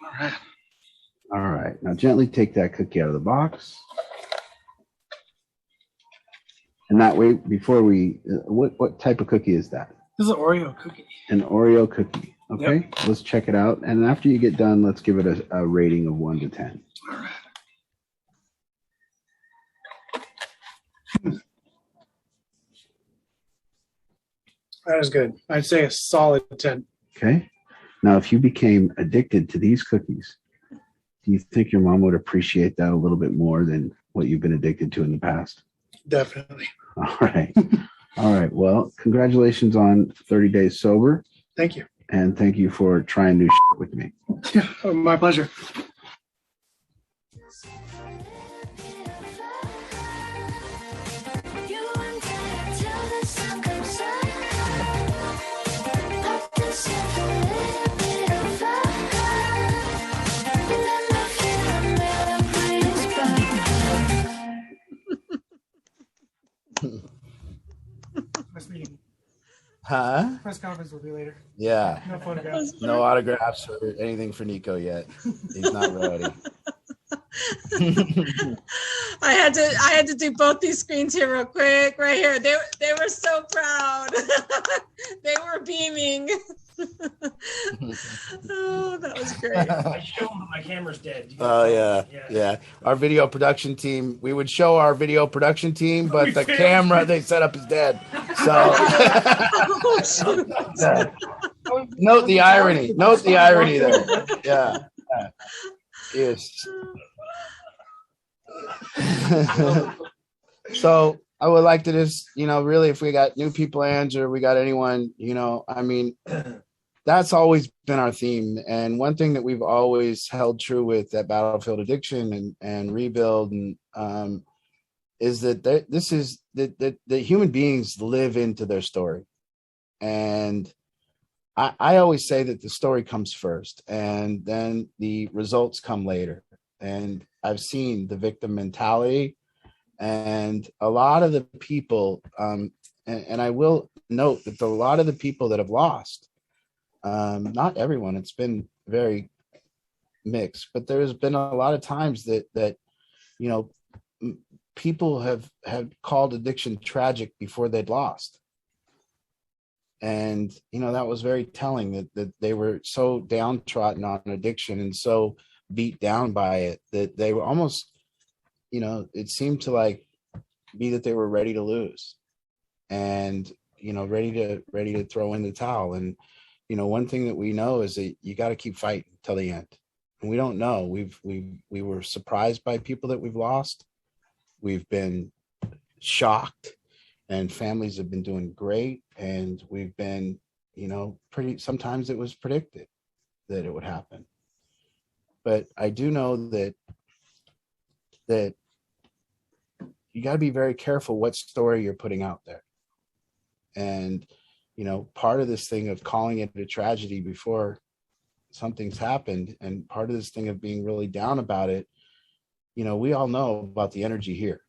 All right. All right. Now, gently take that cookie out of the box. And that way, before we, what type of cookie is that? This is an Oreo cookie. An Oreo cookie. Okay. Yep. Let's check it out. And after you get done, let's give it a rating of 1 to 10. All right. That is good. I'd say a solid 10. Okay. Now, if you became addicted to these cookies, do you think your mom would appreciate that a little bit more than what you've been addicted to in the past? Definitely. All right. All right. Well, congratulations on 30 days sober. Thank you. And thank you for trying new shit with me. Yeah, my pleasure. Nice meeting. Huh? Press conference will be later. Yeah. No photographs. No autographs or anything for Nico yet. He's not ready. I had to do both these screens here real quick, right here. They were so proud. They were beaming. Oh, that was great. I showed him my camera's dead. Oh, yeah. Our video production team, we would show our video production team, but the camera they set up is dead. So note the irony. Note the irony there. Yeah. Yes. So I would like to just, really, if we got new people, Andrew, we got anyone, I mean, that's always been our theme. And one thing that we've always held true with at Battlefield Addiction and Rebuild and is that this is that human beings live into their story. And I always say that the story comes first and then the results come later. And I've seen the victim mentality and a lot of the people, and I will note that a lot of the people that have lost, not everyone, it's been very mixed, but there's been a lot of times that people have called addiction tragic before they'd lost. And, that was very telling that they were so downtrodden on addiction and so beat down by it that they were almost, it seemed to be that they were ready to lose and, ready to throw in the towel. And, one thing that we know is that you got to keep fighting till the end. And we don't know. We were surprised by people that we've lost. We've been shocked and families have been doing great. And we've been, sometimes it was predicted that it would happen. But I do know that you got to be very careful what story you're putting out there. And, part of this thing of calling it a tragedy before something's happened and part of this thing of being really down about it, we all know about the energy here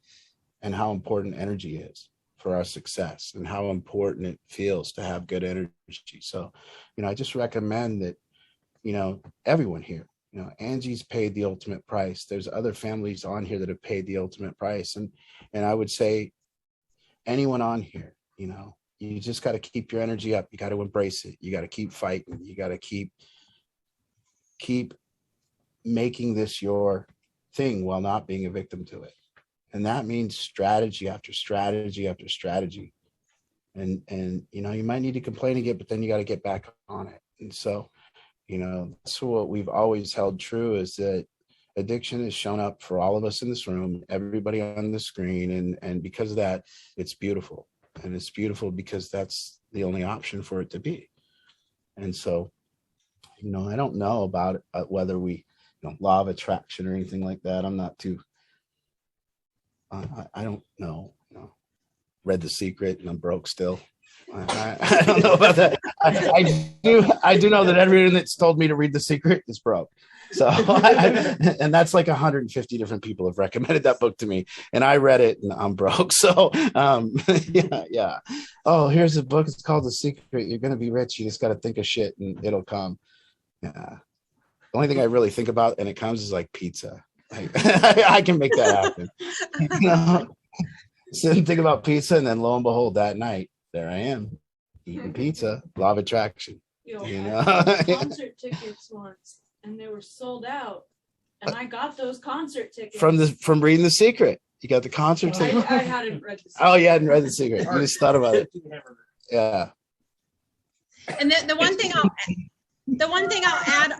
and how important energy is for our success and how important it feels to have good energy. So, I just recommend that, everyone here, Angie's paid the ultimate price. There's other families on here that have paid the ultimate price. And I would say anyone on here, you just got to keep your energy up. You got to embrace it. You got to keep fighting. You got to keep making this your thing while not being a victim to it. And that means strategy after strategy after strategy. And you might need to complain again, but then you got to get back on it. And so, that's what we've always held true is that addiction has shown up for all of us in this room, everybody on the screen. And because of that, it's beautiful. And it's beautiful because that's the only option for it to be. And so, I don't know about whether we, law of attraction or anything like that. I'm not too, I don't know, read The Secret and I'm broke still. I don't know about that. I do know that everyone that's told me to read The Secret is broke. So, and that's like 150 different people have recommended that book to me, and I read it, and I'm broke. So, yeah. Oh, here's a book. It's called The Secret. You're gonna be rich. You just got to think of shit, and it'll come. Yeah. The only thing I really think about, and it comes, is like pizza. I can make that happen. You know? Sit and think about pizza, and then lo and behold, that night, there I am eating pizza. Law of attraction. You You know, know? I had concert tickets once, and they were sold out. And I got those concert tickets From reading The Secret. You got the concert I ticket. hadn't read the. Oh, you hadn't read The Secret. You just thought about it. Yeah. And then the one thing I'll add.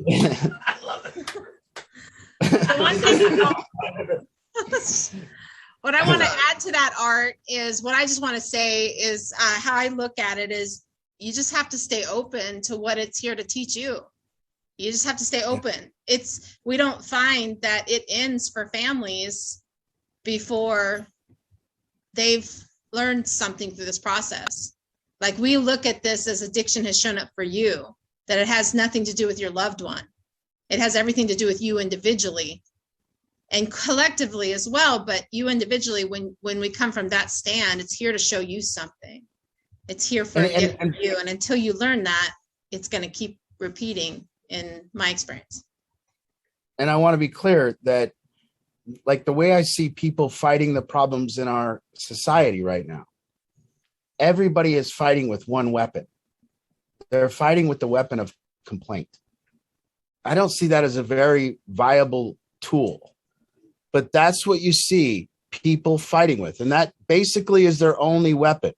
I love it. The one thing what I want to add to that, Art, is what I just want to say is how I look at it is you just have to stay open to what it's here to teach you. You just have to stay open. We don't find that it ends for families before they've learned something through this process. Like, we look at this as addiction has shown up for you, that it has nothing to do with your loved one. It has everything to do with you individually and collectively as well. But you individually, when we come from that stand, it's here to show you something. It's here for you. And until you learn that, it's going to keep repeating, in my experience. And I want to be clear that, like, the way I see people fighting the problems in our society right now, everybody is fighting with one weapon. They're fighting with the weapon of complaint. I don't see that as a very viable tool, but that's what you see people fighting with. And that basically is their only weapon.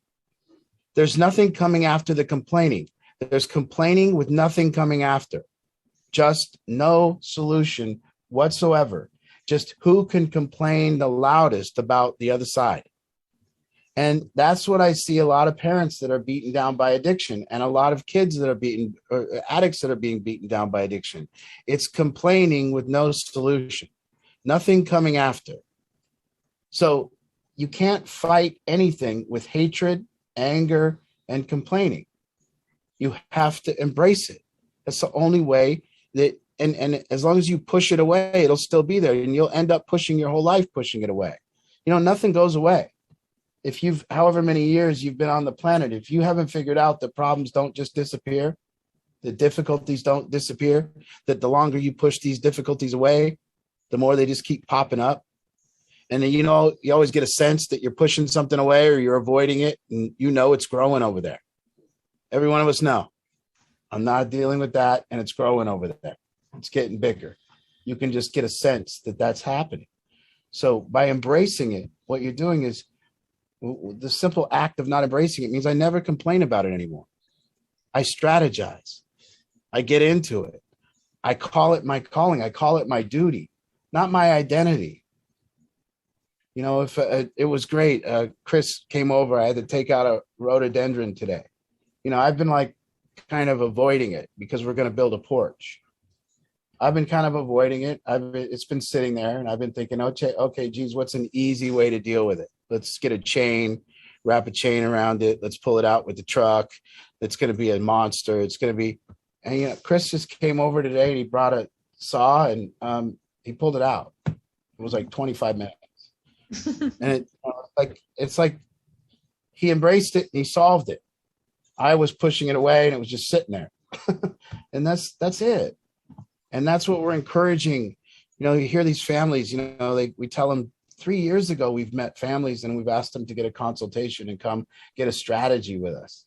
There's nothing coming after the complaining. There's complaining with nothing coming after. Just no solution whatsoever. Just who can complain the loudest about the other side. And that's what I see a lot of parents that are beaten down by addiction, and a lot of kids that are addicts that are being beaten down by addiction. It's complaining with no solution, nothing coming after. So you can't fight anything with hatred, anger, and complaining. You have to embrace it. That's the only way that, and as long as you push it away, it'll still be there, and you'll end up pushing your whole life, pushing it away. You know, nothing goes away. If you've, however many years you've been on the planet, if you haven't figured out that problems don't just disappear, the difficulties don't disappear, that the longer you push these difficulties away, the more they just keep popping up. And then, you know, you always get a sense that you're pushing something away or you're avoiding it, and you know it's growing over there. Every one of us know. I'm not dealing with that, and it's growing over there. It's getting bigger. You can just get a sense that that's happening. So by embracing it, what you're doing is, the simple act of not embracing it means I never complain about it anymore. I strategize. I get into it. I call it my calling. I call it my duty, not my identity. You know, if it was great. Chris came over. I had to take out a rhododendron today. You know, I've been like kind of avoiding it because we're going to build a porch. I've been kind of avoiding it. It's been sitting there, and I've been thinking, okay, geez, what's an easy way to deal with it? Let's get a chain, wrap a chain around it. Let's pull it out with the truck. It's going to be a monster. It's going to be, and you know, Chris just came over today and he brought a saw and he pulled it out. It was like 25 minutes. And it's like he embraced it and he solved it. I was pushing it away and it was just sitting there. And that's it. And that's what we're encouraging. You know, you hear these families, you know, we tell them 3 years ago, we've met families and we've asked them to get a consultation and come get a strategy with us.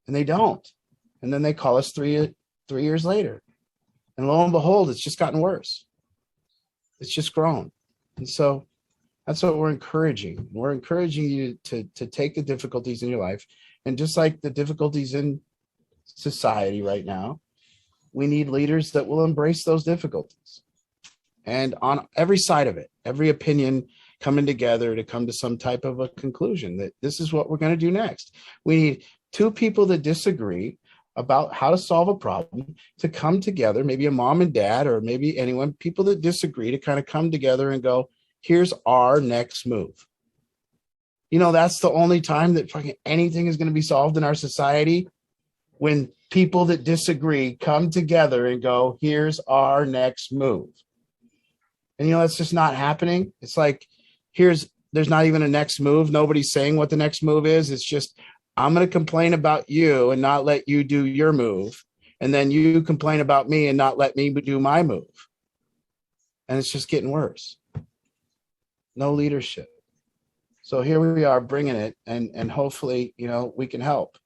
And they don't. And then they call us three years later. And lo and behold, it's just gotten worse. It's just grown. And so that's what we're encouraging. We're encouraging you to take the difficulties in your life. And just like the difficulties in society right now, we need leaders that will embrace those difficulties. And on every side of it, every opinion coming together to come to some type of a conclusion that this is what we're going to do next. We need two people that disagree about how to solve a problem to come together, maybe a mom and dad, or maybe anyone, people that disagree, to kind of come together and go, here's our next move. You know, that's the only time that fucking anything is going to be solved in our society. when people that disagree come together and go, here's our next move. And, that's just not happening. It's like, there's not even a next move. Nobody's saying what the next move is. It's just, I'm going to complain about you and not let you do your move. And then you complain about me and not let me do my move. And it's just getting worse. No leadership. So here we are bringing it, and hopefully, we can help.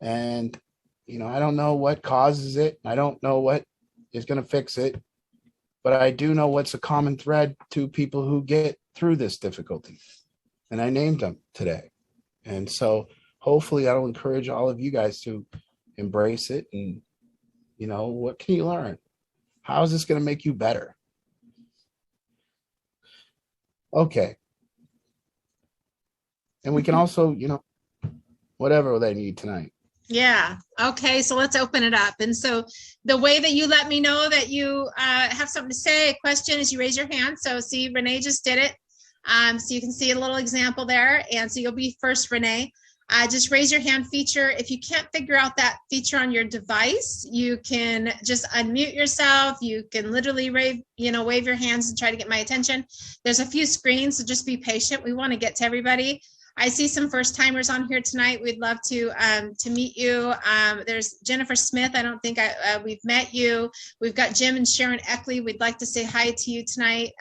And, I don't know what causes it. I don't know what is going to fix it, but I do know what's a common thread to people who get through this difficulty. And I named them today. And so hopefully that'll encourage all of you guys to embrace it. And, what can you learn? How is this going to make you better? Okay. And we can also, whatever they need tonight. Yeah. Okay. So let's open it up. And so the way that you let me know that you have something to say, a question, is you raise your hand. So see, Renee just did it. So you can see a little example there. And so you'll be first, Renee. Just raise your hand feature. If you can't figure out that feature on your device, you can just unmute yourself. You can literally wave your hands and try to get my attention. There's a few screens, so just be patient. We want to get to everybody. I see some first timers on here tonight. We'd love to meet you. There's Jennifer Smith. I don't think we've met you. We've got Jim and Sharon Eckley. We'd like to say hi to you tonight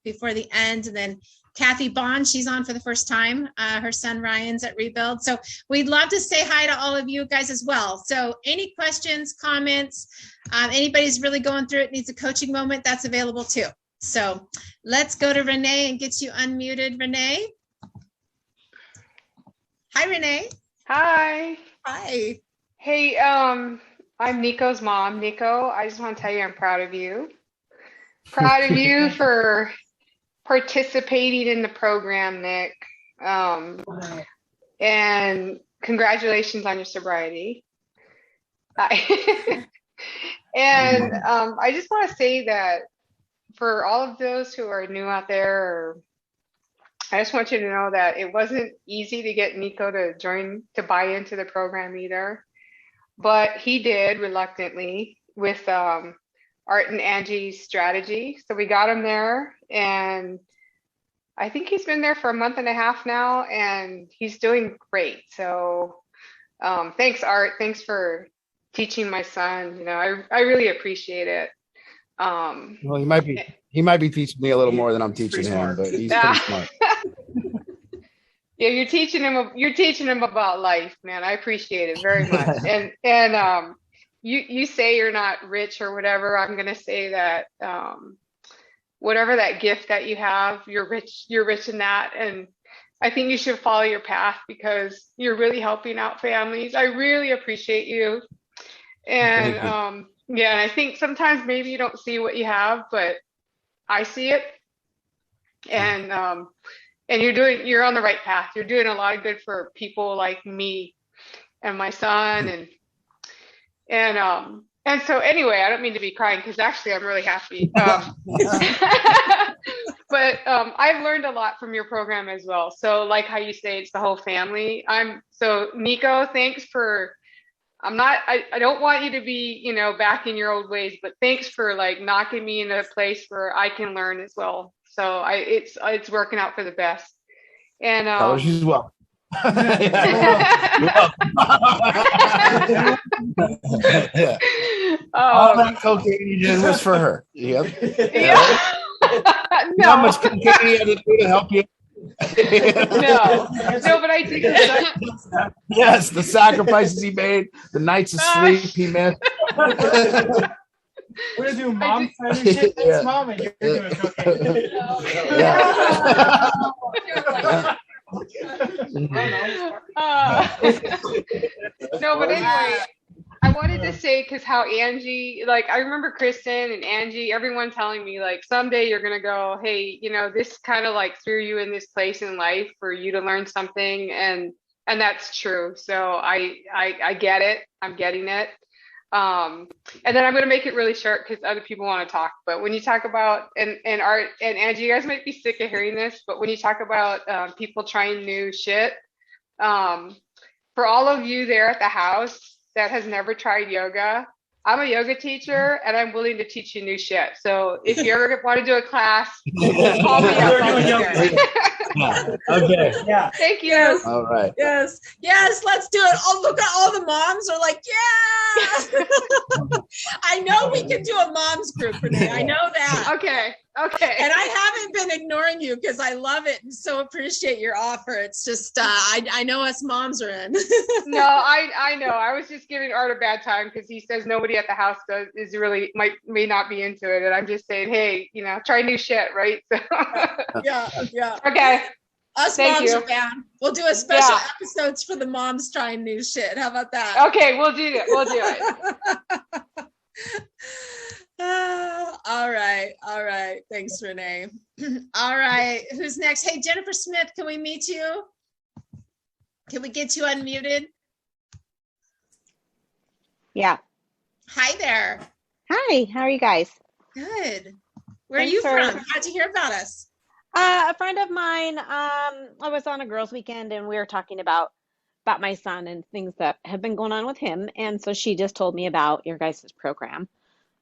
before the end. And then Kathy Bond, she's on for the first time. Her son Ryan's at Rebuild. So we'd love to say hi to all of you guys as well. So any questions, comments, anybody's really going through it, needs a coaching moment, that's available too. So let's go to Renee and get you unmuted, Renee. Hi, Renee. Hi. Hi. Hey, I'm Nico's mom. Nico, I just want to tell you I'm proud of you. Proud of you for participating in the program, Nick. And congratulations on your sobriety. And I just want to say that for all of those who are new out there, I just want you to know that it wasn't easy to get Nico to buy into the program either, but he did reluctantly with Art and Angie's strategy. So we got him there, and I think he's been there for a month and a half now, and he's doing great. So thanks, Art. Thanks for teaching my son. I really appreciate it. Well, he might be teaching me a little more than I'm teaching him, but he's pretty smart. Yeah, you're teaching him about life, man. I appreciate it very much. And you say you're not rich or whatever. I'm gonna say that whatever that gift that you have, you're rich in that. And I think you should follow your path because you're really helping out families. I really appreciate you. And yeah, and I think sometimes maybe you don't see what you have, but I see it. And you're on the right path. You're doing a lot of good for people like me and my son. And so anyway, I don't mean to be crying because actually I'm really happy. But I've learned a lot from your program as well. So like how you say it's the whole family. So Nico, thanks for, I don't want you to be, back in your old ways, but thanks for like knocking me in a place where I can learn as well. So it's working out for the best. And she's well. All that cocaine you did was for her. Yep. Yeah. No. How much cocaine you had to do to help you? No, but I did. Yes, the sacrifices he made, the nights of sleep he missed. We're gonna do mom fighting shit. Thanks, Mom, and you're doing cocaine. No, but anyway, I wanted to say because how Angie, like I remember Kristen and Angie, everyone telling me like someday you're gonna go, hey, this kind of like threw you in this place in life for you to learn something, and that's true. So I get it. I'm getting it. And then I'm going to make it really short because other people want to talk. But when you talk about, and Art and Angie, you guys might be sick of hearing this, but when you talk about people trying new shit, for all of you there at the house, that has never tried yoga, I'm a yoga teacher and I'm willing to teach you new shit. So if you ever want to do a class, call me up. I'll be there. Yeah. Okay. Yeah. Thank you. Yes. All right. Yes, yes, let's do it. Oh, look at all the moms are like, yeah. I know we can do a moms group, Renee. I know that. Okay. Okay. And I haven't been ignoring you because I love it and so appreciate your offer. It's just, I know us moms are in. No, I know. I was just giving Art a bad time because he says nobody at the house may not be into it, and I'm just saying, hey, try new shit, right? So, Yeah. okay. Us Thank moms you. are down. We'll do a special episodes for the moms trying new shit. How about that? Okay, we'll do it. We'll do it. All right. Thanks, Renee. All right, who's next? Hey, Jennifer Smith, can we meet you? Can we get you unmuted? Yeah. Hi there. Hi, how are you guys? Good. Where are Thanks you for- from? How'd you hear about us? A friend of mine, I was on a girls' weekend and we were talking about my son and things that have been going on with him. And so she just told me about your guys' program.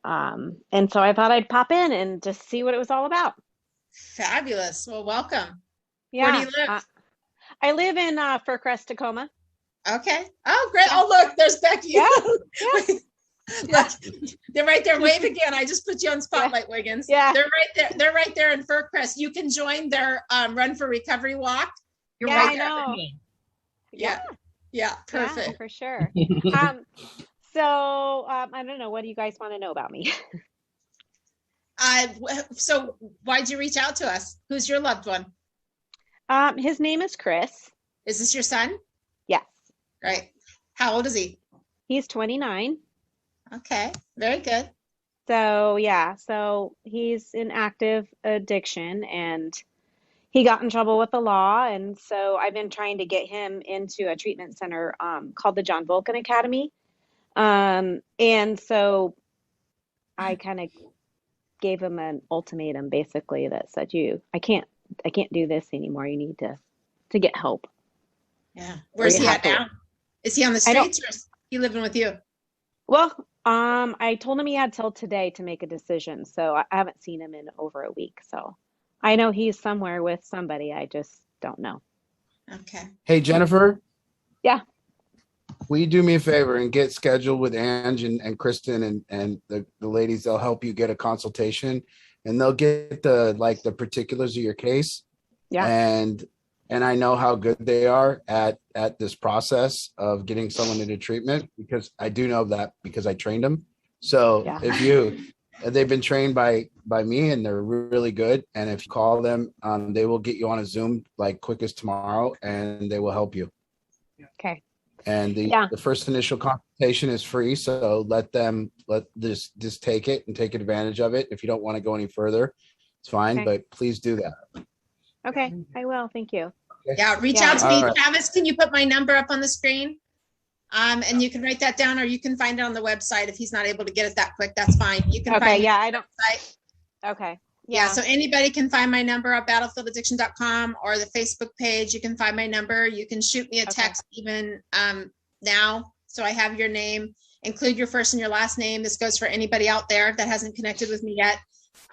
And so I thought I'd pop in and just see what it was all about. Fabulous. Well, welcome. Yeah. Where do you live? I live in Faircrest, Tacoma. Okay. Oh, great. Oh, look, there's Becky. Yeah. Look, they're right there. Wave again. I just put you on Spotlight, Wiggins. Yeah. They're right there. They're right there in Faircrest. You can join their Run for Recovery walk. You're Yeah, right I there. know. Yeah. Perfect. Yeah, for sure. So I don't know. What do you guys want to know about me? So why'd you reach out to us? Who's your loved one? His name is Chris. Is this your son? Yes. Right. How old is he? He's 29. Okay. Very good. So yeah, so he's in active addiction and he got in trouble with the law. And so I've been trying to get him into a treatment center called the John Vulcan Academy. And so I kind of gave him an ultimatum basically that said, I can't do this anymore. You need to get help. Yeah. Where's he at now? Is he on the streets or is he living with you? Well, I told him he had till today to make a decision. So I haven't seen him in over a week. So I know he's somewhere with somebody. I just don't know. Okay. Hey, Jennifer. Yeah. Will you do me a favor and get scheduled with Ange and Kristen and the ladies? They'll help you get a consultation and they'll get the particulars of your case. Yeah. And I know how good they are at this process of getting someone into treatment because I do know that because I trained them. So they've been trained by me and they're really good. And if you call them, they will get you on a Zoom like quick as tomorrow and they will help you. Okay. And the first initial consultation is free. So let just take it and take advantage of it. If you don't want to go any further, it's fine, Okay. but please do that. Okay, I will. Thank you. Yeah, reach out to me. All right. Travis, can you put my number up on the screen? And you can write that down or you can find it on the website. If he's not able to get it that quick, that's fine. You can find it on the website. Okay. Yeah, so anybody can find my number at battlefielladdiction.com or the Facebook page. You can find my number. You can shoot me a text even now. So I have your name, include your first and your last name. This goes for anybody out there that hasn't connected with me yet.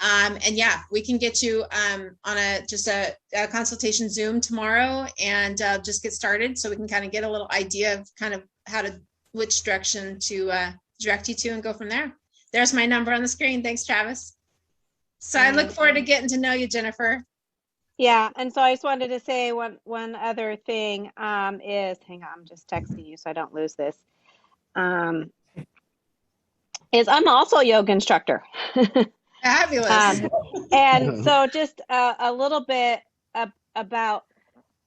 And yeah, we can get you on a consultation Zoom tomorrow and just get started so we can kind of get a little idea of kind of which direction to direct you to and go from there. There's my number on the screen. Thanks, Travis. So I look forward to getting to know you, Jennifer. Yeah, and so I just wanted to say one other thing is, hang on, I'm just texting you so I don't lose this. Is I'm also a yoga instructor. Fabulous. And so just a little bit about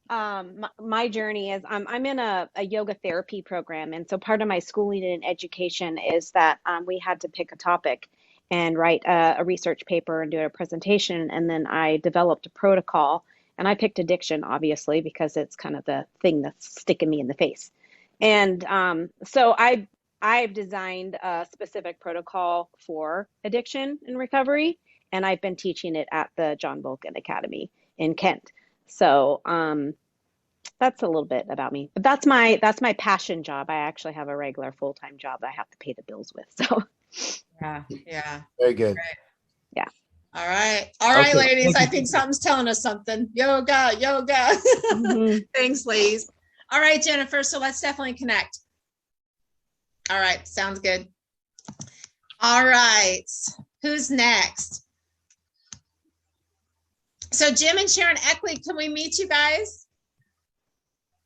my journey is I'm in a yoga therapy program. And so part of my schooling and education is that we had to pick a topic and write a research paper and do a presentation. And then I developed a protocol and I picked addiction, obviously, because it's kind of the thing that's sticking me in the face. And so I've designed a specific protocol for addiction and recovery, and I've been teaching it at the John Vulcan Academy in Kent. So that's a little bit about me. But that's my passion job. I actually have a regular full-time job that I have to pay the bills with. So Yeah. Very good. Right. yeah. All right, Okay. ladies. I think something's telling us something. Yoga. Mhm. Thanks, ladies. All right, Jennifer. So let's definitely connect. All right, sounds good. All right, who's next? So Jim and Sharon Eckley, can we meet you guys?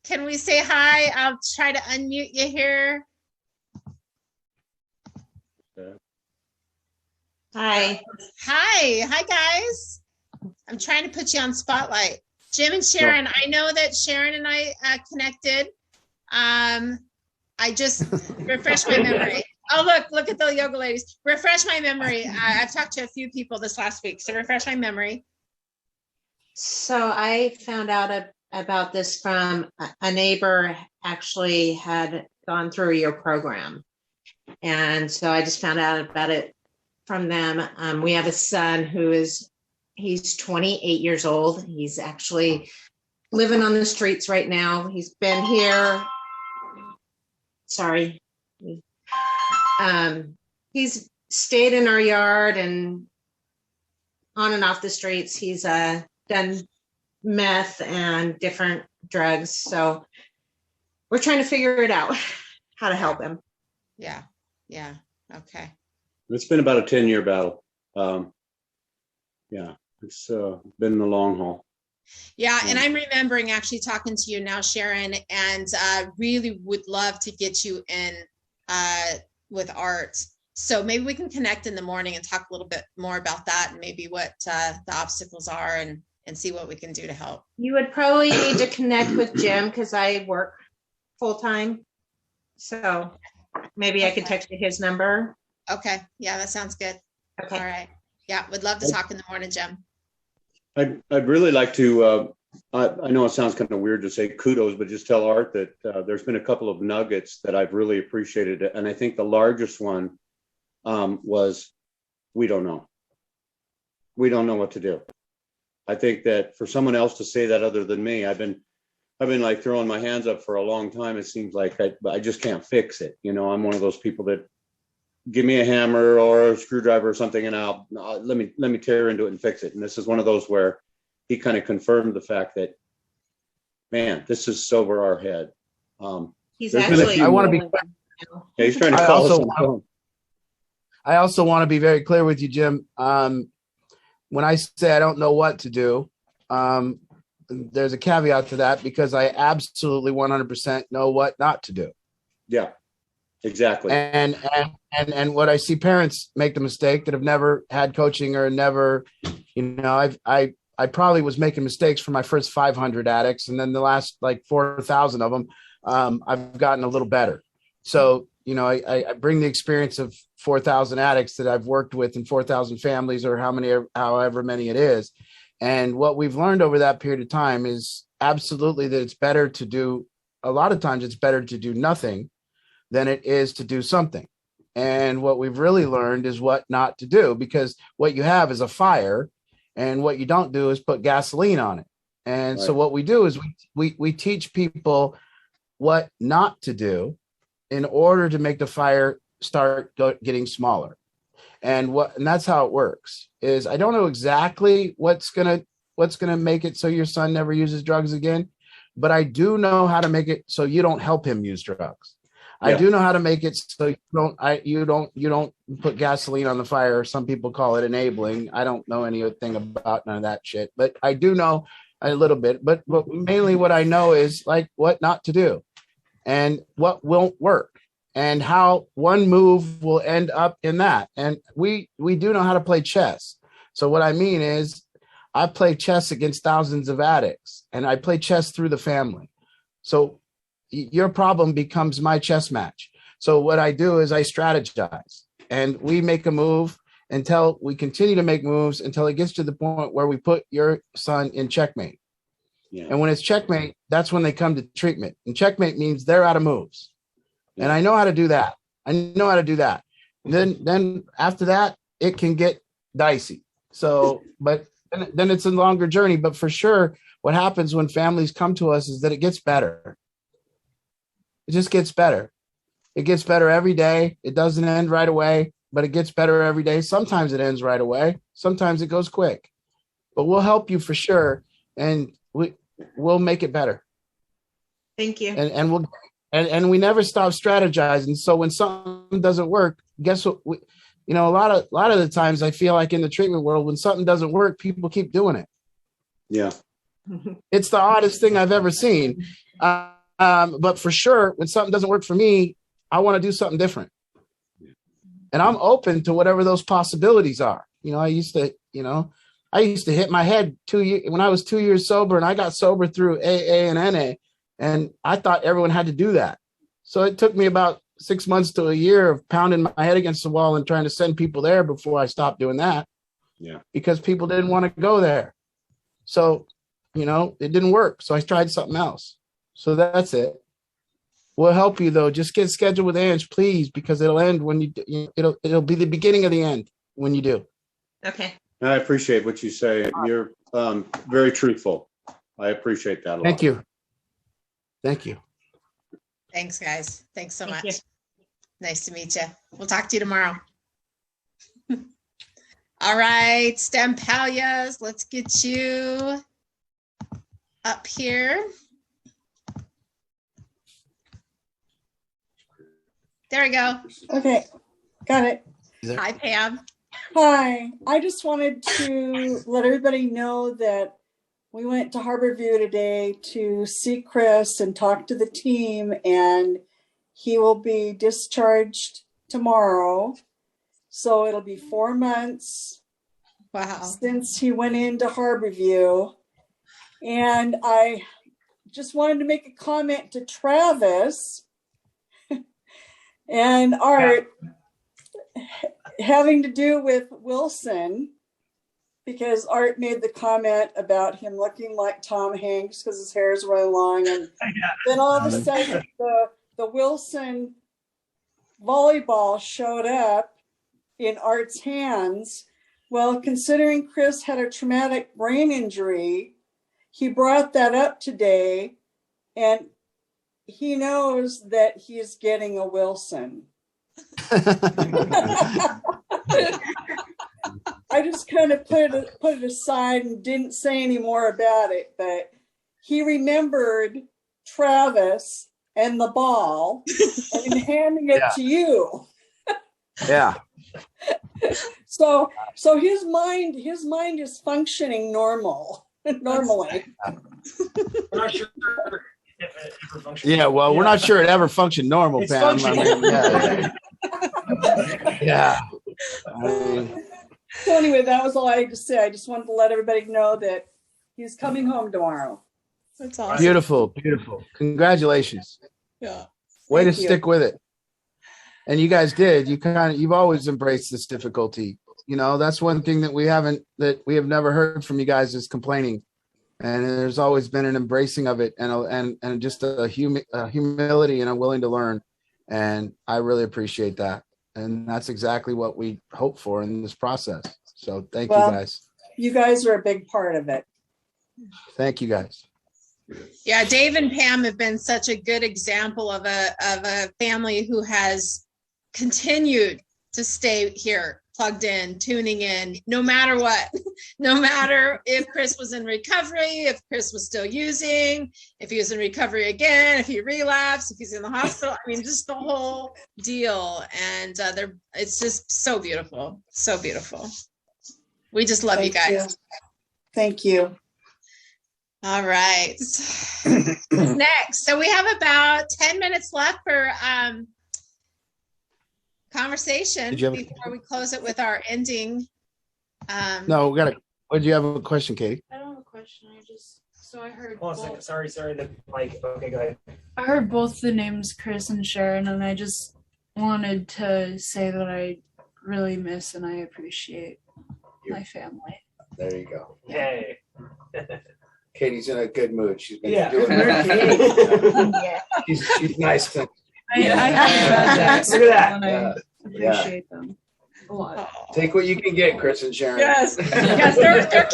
Can we say hi? I'll try to unmute you here. Hi. Hi guys. I'm trying to put you on spotlight. Jim and Sharon, I know that Sharon and I connected. I just refreshed my memory. Oh, look at the yoga ladies. Refresh my memory. I've talked to a few people this last week, so refresh my memory. So I found out about this from a neighbor actually had gone through your program. And so I just found out about it from them. We have a son he's 28 years old. He's actually living on the streets right now. He's been here. Sorry. He's stayed in our yard and on and off the streets. He's done meth and different drugs. So we're trying to figure it out, how to help him. Yeah. Okay. It's been about a 10-year battle. Yeah, it's been the long haul. Yeah, and I'm remembering actually talking to you now, Sharon, and really would love to get you in with art. So maybe we can connect in the morning and talk a little bit more about that and maybe what the obstacles are and see what we can do to help. You would probably need to connect with Jim because I work full time. So maybe I could text you his number. Okay. Yeah, that sounds good. Okay. All right. Yeah, would love to talk in the morning, Jim. I'd really like to, I know it sounds kind of weird to say kudos, but just tell Art that there's been a couple of nuggets that I've really appreciated. And I think the largest one was, we don't know. We don't know what to do. I think that for someone else to say that other than me, I've been like throwing my hands up for a long time. It seems like I just can't fix it. You know, I'm one of those people that give me a hammer or a screwdriver or something and I'll let me tear into it and fix it. And this is one of those where he kind of confirmed the fact that, man, this is over our head. He's actually, I want to be, yeah, he's trying to call us on the phone. I also want to be very clear with you, Jim. When I say I don't know what to do, there's a caveat to that because I absolutely 100% know what not to do. Yeah, exactly. And what I see parents make the mistake that have never had coaching or never, you know, I probably was making mistakes for my first 500 addicts, and then the last like 4,000 of them, I've gotten a little better. So, you know, I bring the experience of 4,000 addicts that I've worked with in 4,000 families or however many it is. And what we've learned over that period of time is absolutely that it's better to do, a lot of times it's better to do nothing than it is to do something. And what we've really learned is what not to do, because what you have is a fire and what you don't do is put gasoline on it. And so what we do is we teach people what not to do in order to make the fire start getting smaller. And that's how it works. Is I don't know exactly what's gonna make it so your son never uses drugs again, but I do know how to make it so you don't help him use drugs. Yeah. I do know how to make it so you don't put gasoline on the fire. Some people call it enabling. I don't know anything about none of that shit, but I do know a little bit. But mainly what I know is like what not to do and what won't work. And how one move will end up in that. And we do know how to play chess. So what I mean is I play chess against thousands of addicts and I play chess through the family. So your problem becomes my chess match. So what I do is I strategize and we make a move until we continue to make moves until it gets to the point where we put your son in checkmate. Yeah. And when it's checkmate, that's when they come to treatment. And checkmate means they're out of moves. And I know how to do that. And then after that, it can get dicey. So, but then it's a longer journey. But for sure, what happens when families come to us is that it gets better. It just gets better. It gets better every day. It doesn't end right away, but it gets better every day. Sometimes it ends right away. Sometimes it goes quick, but we'll help you for sure. And we'll make it better. Thank you. And we never stop strategizing. So when something doesn't work, guess what? A lot of the times I feel like in the treatment world, when something doesn't work, people keep doing it. Yeah. It's the oddest thing I've ever seen. But for sure, when something doesn't work for me, I want to do something different. And I'm open to whatever those possibilities are. I used to hit my head when I was 2 years sober, and I got sober through AA and NA, and I thought everyone had to do that. So it took me about 6 months to a year of pounding my head against the wall and trying to send people there before I stopped doing that. Yeah. Because people didn't want to go there. So, it didn't work. So I tried something else. So that's it. We'll help you though. Just get scheduled with Ange, please, because it'll end when it'll be the beginning of the end when you do. Okay. I appreciate what you say. You're very truthful. I appreciate that a lot. Thank you. Thank you. Thanks, guys. Thanks so Thank much. you. Nice to meet you. We'll talk to you tomorrow. All right, STEM Palias, let's get you up here. There we go. Okay, got it. Hi, Pam. Hi. I just wanted to let everybody know that we went to Harborview today to see Chris and talk to the team, and he will be discharged tomorrow. So it'll be 4 months. Wow. Since he went into Harborview. And I just wanted to make a comment to Travis and Art having to do with Wilson, because Art made the comment about him looking like Tom Hanks because his hair is really long, and then all of a sudden the Wilson volleyball showed up in Art's hands. Well, considering Chris had a traumatic brain injury, he brought that up today, and he knows that he's getting a Wilson. I just kind of put it aside and didn't say any more about it, but he remembered Travis and the ball and handing it to you. Yeah. So his mind is functioning normally. We're not sure if it ever functions. Yeah, well, we're not sure it ever functioned normal, It's Pam. functioning. Yeah. So anyway, that was all I had to say. I just wanted to let everybody know that he's coming home tomorrow. That's awesome. Beautiful, beautiful. Congratulations. Yeah. Way to Thank you. stick with it. And you guys did. You've always embraced this difficulty. That's one thing that we have never heard from you guys is complaining. And there's always been an embracing of it and just a humility and a willing to learn. And I really appreciate that. And that's exactly what we hope for in this process. So thank you guys. You guys are a big part of it. Thank you guys. Yeah, Dave and Pam have been such a good example of a family who has continued to stay here, plugged in, tuning in, no matter what. No matter if Chris was in recovery, if Chris was still using, if he was in recovery again, if he relapsed, if he's in the hospital. I mean, just the whole deal. And it's just so beautiful. So beautiful. We just love you guys. Thank you. All right. Next. So we have about 10 minutes left for conversation before we close it with our ending. No, did you have a question, Katie? I don't have a question. I heard. Hold on a second. Sorry. The mic. Okay, go ahead. I heard both the names Chris and Sharon, and I just wanted to say that I really miss and I appreciate my family. There you go. Yay. Katie's in a good mood. She's been doing Yeah. She's nice. I heard about that. Look at that. And I appreciate them. Take what you can get, Chris and Sharon. Yes, yes. Their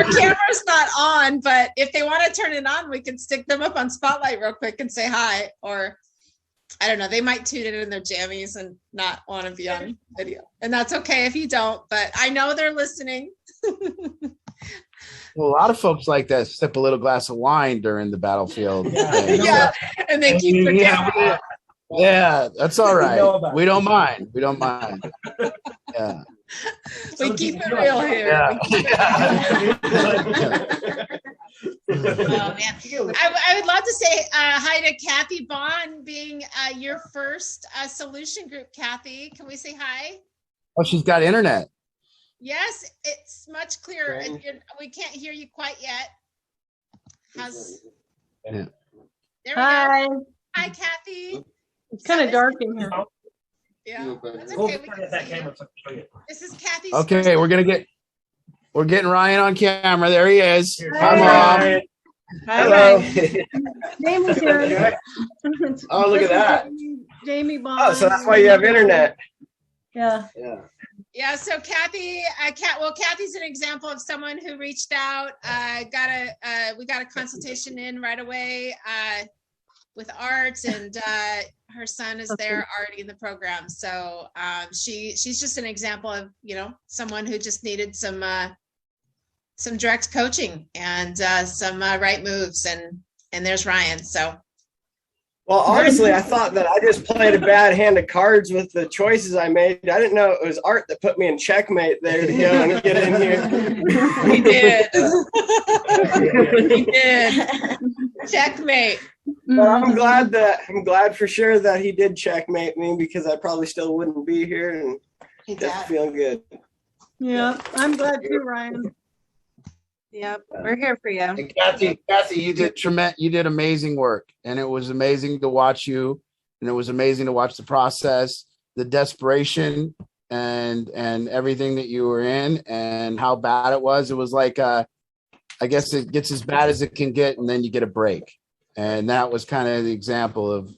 camera's not on, but if they want to turn it on, we can stick them up on Spotlight real quick and say hi. Or I don't know, they might tune it in their jammies and not want to be on video, and that's okay if you don't. But I know they're listening. Well, a lot of folks like that sip a little glass of wine during the battlefield. Yeah, and they keep the camera. Yeah, that's all right. We don't mind. We don't mind. Yeah. We keep it real here. Yeah. Oh man, I would love to say hi to Kathy Bond, being your first solution group. Kathy, can we say hi? Oh, she's got internet. Yes, it's much clearer. We can't hear you quite yet. Yeah. There we Hi. go. Hi, Kathy. It's kind of dark in here. Yeah, that's okay. This is Kathy's. Okay, we're getting Ryan on camera. There he is. Hi, Mom. Hello. Jamie's here. Oh, look at that. Jamie Bond. Oh, so that's why you have internet. Yeah. Yeah, so Kathy, Kathy's an example of someone who reached out, we got a consultation in right away with Art, and her son is there already in the program. So she's just an example of, someone who just needed some direct coaching and some right moves, and there's Ryan. So. Well, honestly, I thought that I just played a bad hand of cards with the choices I made. I didn't know it was Art that put me in checkmate there to go and get in here. He did. He did. Checkmate. But I'm glad for sure that he did checkmate me, because I probably still wouldn't be here, and just feeling good. Yeah, I'm glad too, Ryan. Yep, we're here for you. And Kathy, you did amazing work, and it was amazing to watch you, and it was amazing to watch the process, the desperation, and everything that you were in, and how bad it was. It was like, I guess it gets as bad as it can get, and then you get a break. And that was kind of the example of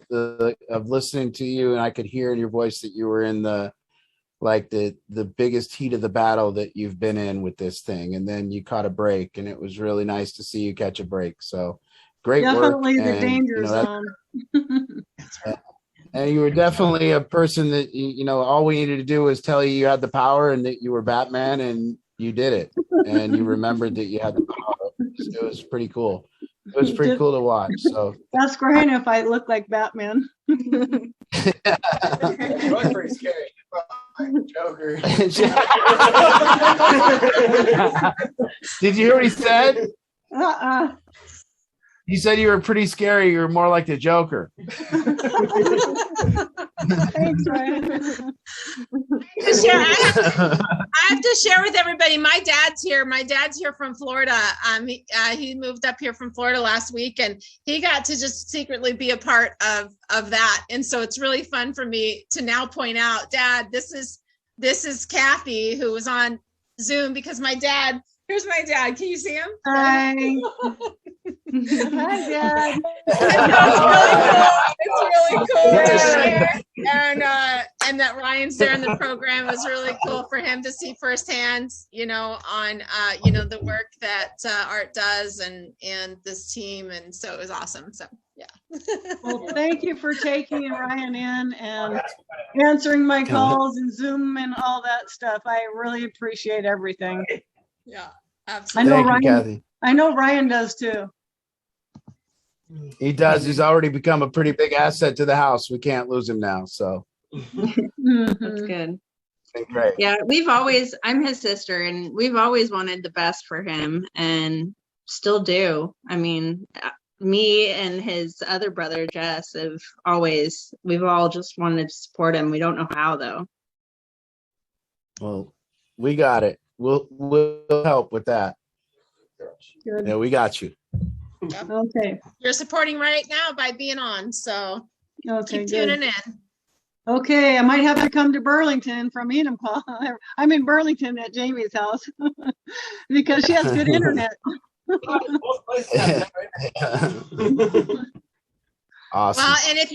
listening to you, and I could hear in your voice that you were in the biggest heat of the battle that you've been in with this thing, and then you caught a break, and it was really nice to see you catch a break. So great work. Definitely the danger zone. And you were definitely a person that all we needed to do was tell you had the power and that you were Batman, and you did it, and you remembered that you had the power. It was pretty cool. It was pretty cool to watch. So that's great if I look like Batman. You look pretty scary. Joker. Did you hear what he said? He said you were pretty scary. You were more like the Joker. Thanks, Ryan. I have to share with everybody. My dad's here. My dad's here from Florida. He moved up here from Florida last week, and he got to just secretly be a part of that. And so it's really fun for me to now point out, Dad, this is Kathy, who was on Zoom, because here's my dad. Can you see him? Hi. Hi, Dad. It's really cool. And that Ryan's there in the program was really cool for him to see firsthand, on the work that Art does and this team, and so it was awesome. So yeah. Well, thank you for taking Ryan in and answering my calls and Zoom and all that stuff. I really appreciate everything. Yeah, absolutely. I know Ryan does too. He does. He's already become a pretty big asset to the house. We can't lose him now. So that's good. Great. Yeah, I'm his sister, and we've always wanted the best for him, and still do. I mean, me and his other brother Jess we've all just wanted to support him. We don't know how though. Well, we got it. We'll help with that. Good. Yeah, we got you. Yep. Okay. You're supporting right now by being on, so keep tuning in. Okay, I might have to come to Burlington from Enumclaw. I'm in Burlington at Jamie's house because she has good internet. Awesome. Well, and if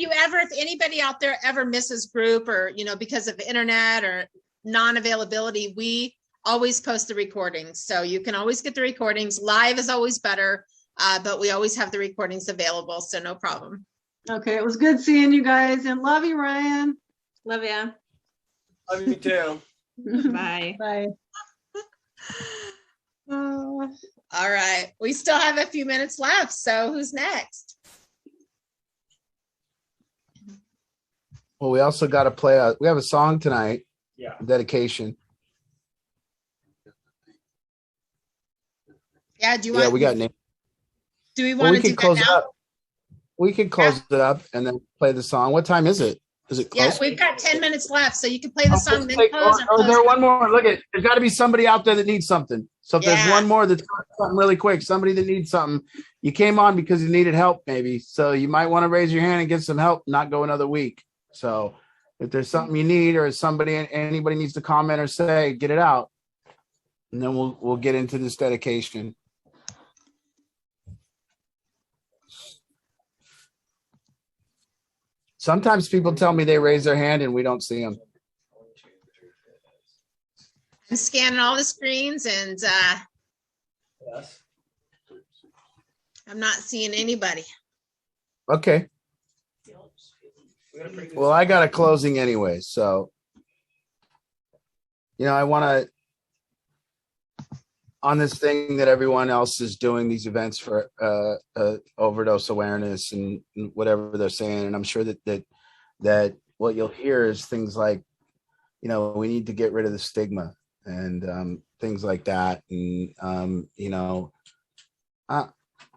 anybody out there ever misses group, or because of internet or non-availability, we always post the recordings. So you can always get the recordings. Live is always better, but we always have the recordings available. So no problem. Okay, it was good seeing you guys, and love you, Ryan. Love ya. Love you too. Bye. Bye. All right. We still have a few minutes left. So who's next? Well, we also got to play. We have a song tonight. Yeah. Dedication. Yeah. Do you Yeah, want? we got name. Do we Well, want we to do can close that it now? up. We can close it up and then play the song. What time is it? Is it Yeah, close? we've got 10 minutes left, so you can play the song, then close or Or close. there one more. Look at. There's got to be somebody out there that needs something. So if there's Yeah. one more that's got something really quick, somebody that needs something, you came on because you needed help, maybe. So you might want to raise your hand and get some help, not go another week. So if there's something you need, or anybody needs to comment or say, get it out, and then we'll get into this dedication. Sometimes people tell me they raise their hand and we don't see them. I'm scanning all the screens, and Yes. I'm not seeing anybody. Okay. Well, I got a closing anyway, so I want to, on this thing that everyone else is doing, these events for overdose awareness and whatever they're saying, and I'm sure that what you'll hear is things like, we need to get rid of the stigma and things like that, and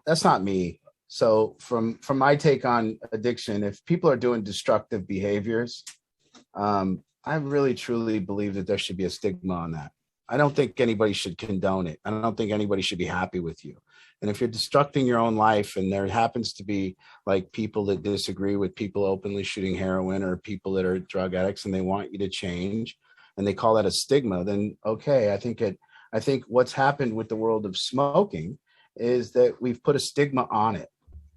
that's not me. So from my take on addiction, if people are doing destructive behaviors, I really truly believe that there should be a stigma on that. I don't think anybody should condone it. I don't think anybody should be happy with you. And if you're destructing your own life, and there happens to be like people that disagree with people openly shooting heroin, or people that are drug addicts and they want you to change, and they call that a stigma, then okay, I think what's happened with the world of smoking is that we've put a stigma on it.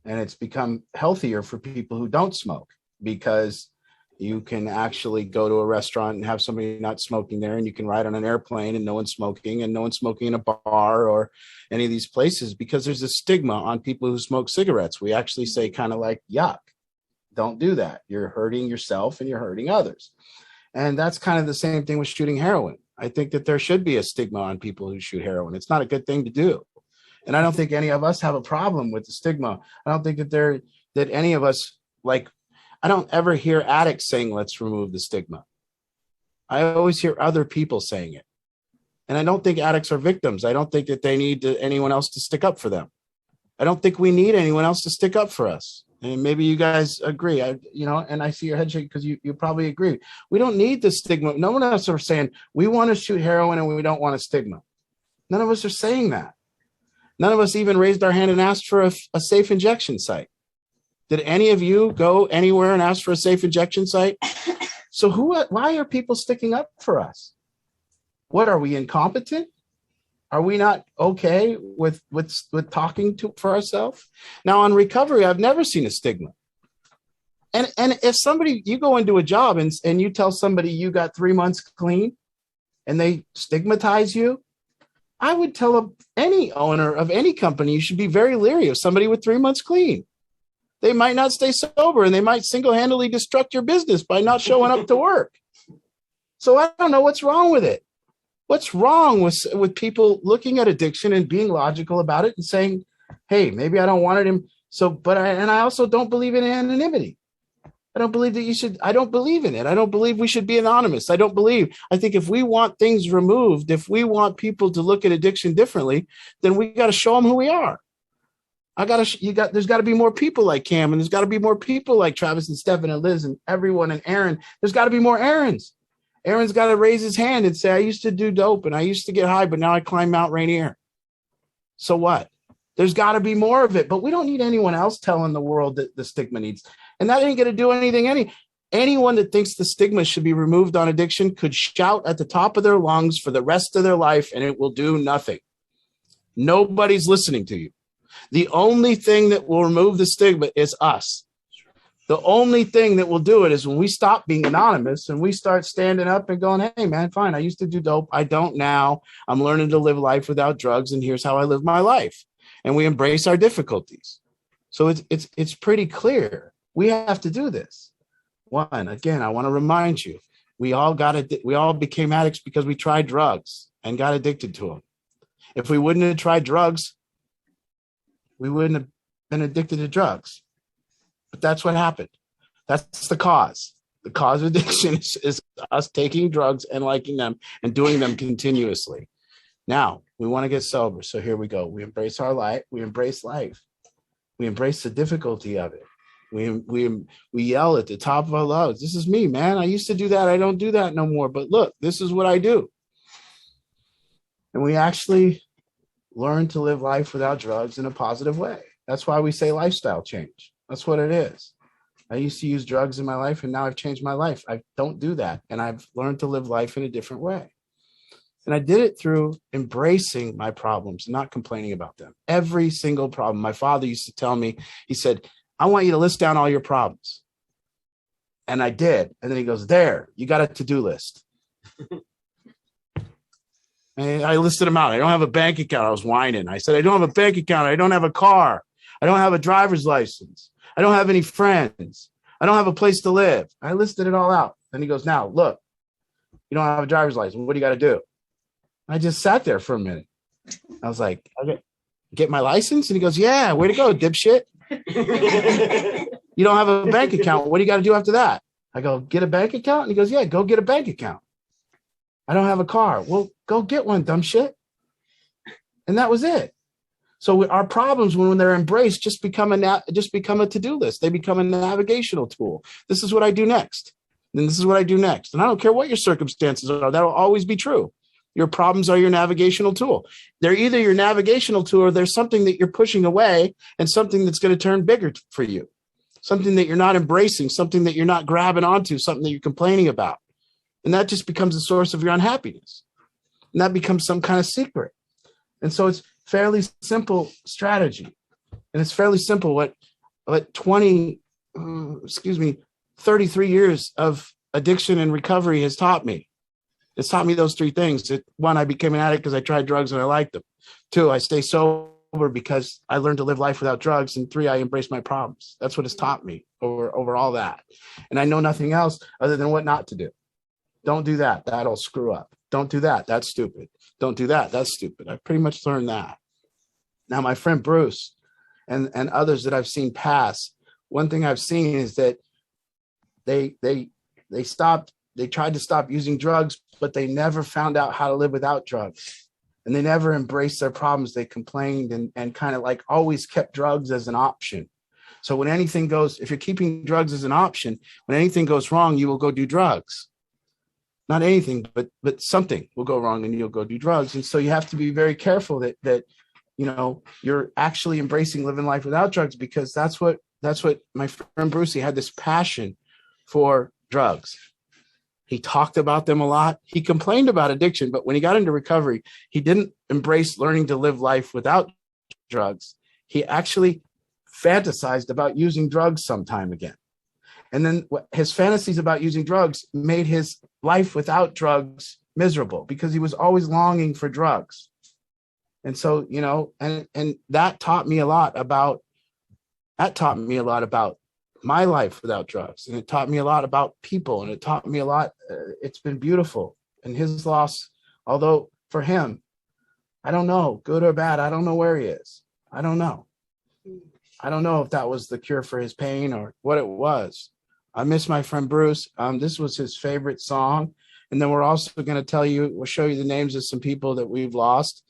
And it's become healthier for people who don't smoke, because you can actually go to a restaurant and have somebody not smoking there, and you can ride on an airplane and no one's smoking, and no one's smoking in a bar or any of these places, because there's a stigma on people who smoke cigarettes. We actually say kind of like, yuck, don't do that. You're hurting yourself and you're hurting others. And that's kind of the same thing with shooting heroin. I think that there should be a stigma on people who shoot heroin. It's not a good thing to do. And I don't think any of us have a problem with the stigma. I don't think that any of us, like, I don't ever hear addicts saying, let's remove the stigma. I always hear other people saying it. And I don't think addicts are victims. I don't think that they need anyone else to stick up for them. I don't think we need anyone else to stick up for us. And maybe you guys agree, and I see your head shake because you probably agree. We don't need the stigma. No one else are saying we want to shoot heroin and we don't want a stigma. None of us are saying that. None of us even raised our hand and asked for a safe injection site. Did any of you go anywhere and ask for a safe injection site? So why are people sticking up for us? What, are we incompetent? Are we not okay with talking for ourselves? Now, on recovery, I've never seen a stigma. And if you go into a job and you tell somebody you got 3 months clean and they stigmatize you, I would tell any owner of any company, you should be very leery of somebody with 3 months clean. They might not stay sober, and they might single-handedly destruct your business by not showing up to work. So I don't know what's wrong with it. What's wrong with people looking at addiction and being logical about it and saying, hey, maybe I don't want it. I also don't believe in anonymity. I don't believe that you should. I don't believe in it. I don't believe we should be anonymous. I think if we want things removed, if we want people to look at addiction differently, then we got to show them who we are. There's got to be more people like Cam, and there's got to be more people like Travis and Stephen and Liz and everyone and Aaron. There's got to be more Aarons. Aaron's got to raise his hand and say, I used to do dope and I used to get high, but now I climb Mount Rainier. So what? There's got to be more of it, but we don't need anyone else telling the world that the stigma needs. And that ain't going to do anything. Anyone that thinks the stigma should be removed on addiction could shout at the top of their lungs for the rest of their life, and it will do nothing. Nobody's listening to you. The only thing that will remove the stigma is us. The only thing that will do it is when we stop being anonymous and we start standing up and going, hey, man, fine. I used to do dope. I don't now. I'm learning to live life without drugs. And here's how I live my life. And we embrace our difficulties. So it's pretty clear. We have to do this. One, again, I want to remind you, we all became addicts because we tried drugs and got addicted to them. If we wouldn't have tried drugs, we wouldn't have been addicted to drugs. But that's what happened. That's the cause. The cause of addiction is us taking drugs and liking them and doing them continuously. Now, we want to get sober. So here we go. We embrace our life. We embrace life. We embrace the difficulty of it. We yell at the top of our lungs. This is me, man. I used to do that. I don't do that no more. But look, this is what I do. And we actually learn to live life without drugs in a positive way. That's why we say lifestyle change. That's what it is. I used to use drugs in my life, and now I've changed my life. I don't do that. And I've learned to live life in a different way. And I did it through embracing my problems, not complaining about them. Every single problem. My father used to tell me, he said, I want you to list down all your problems. And I did. And then he goes, there, you got a to-do list. And I listed them out. I don't have a bank account. I was whining. I said, I don't have a bank account. I don't have a car. I don't have a driver's license. I don't have any friends. I don't have a place to live. I listed it all out. And he goes, now, look, you don't have a driver's license. What do you got to do? I just sat there for a minute. I was like, okay, get my license? And he goes, yeah, way to go, dipshit. You don't have a bank account. What do you got to do after that? I go, get a bank account? And he goes, yeah, go get a bank account. I don't have a car. Well, go get one, dumb shit. And that was it. So our problems, when they're embraced, just become a to-do list. They become a navigational tool. This is what I do next. And this is what I do next. And I don't care what your circumstances are. That'll always be true. Your problems are your navigational tool. They're either your navigational tool or there's something that you're pushing away and something that's going to turn bigger for you. Something that you're not embracing, something that you're not grabbing onto, something that you're complaining about. And that just becomes a source of your unhappiness. And that becomes some kind of secret. And so it's fairly simple strategy. And it's fairly simple what 33 years of addiction and recovery has taught me. It's taught me those three things. One, I became an addict because I tried drugs and I liked them. Two, I stay sober because I learned to live life without drugs. And three, I embrace my problems. That's what it's taught me over all that. And I know nothing else other than what not to do. Don't do that. That'll screw up. Don't do that. That's stupid. Don't do that. That's stupid. I pretty much learned that. Now, my friend Bruce and others that I've seen pass, one thing I've seen is that they tried to stop using drugs, but they never found out how to live without drugs. And they never embraced their problems. They complained and kind of like always kept drugs as an option. So when anything goes, if you're keeping drugs as an option, when anything goes wrong, you will go do drugs. Not anything, but something will go wrong and you'll go do drugs. And so you have to be very careful that you're actually embracing living life without drugs, because that's what my friend Brucey had, this passion for drugs. He talked about them a lot. He complained about addiction, but when he got into recovery, he didn't embrace learning to live life without drugs. He actually fantasized about using drugs sometime again. And then his fantasies about using drugs made his life without drugs miserable because he was always longing for drugs. And so, and that taught me a lot about my life without drugs. And it taught me a lot about people, and it taught me a lot. It's been beautiful. And his loss, although for him, I don't know, good or bad, I don't know where he is. I don't know. I don't know if that was the cure for his pain or what it was. I miss my friend Bruce. This was his favorite song. And then we're also going to we'll show you the names of some people that we've lost.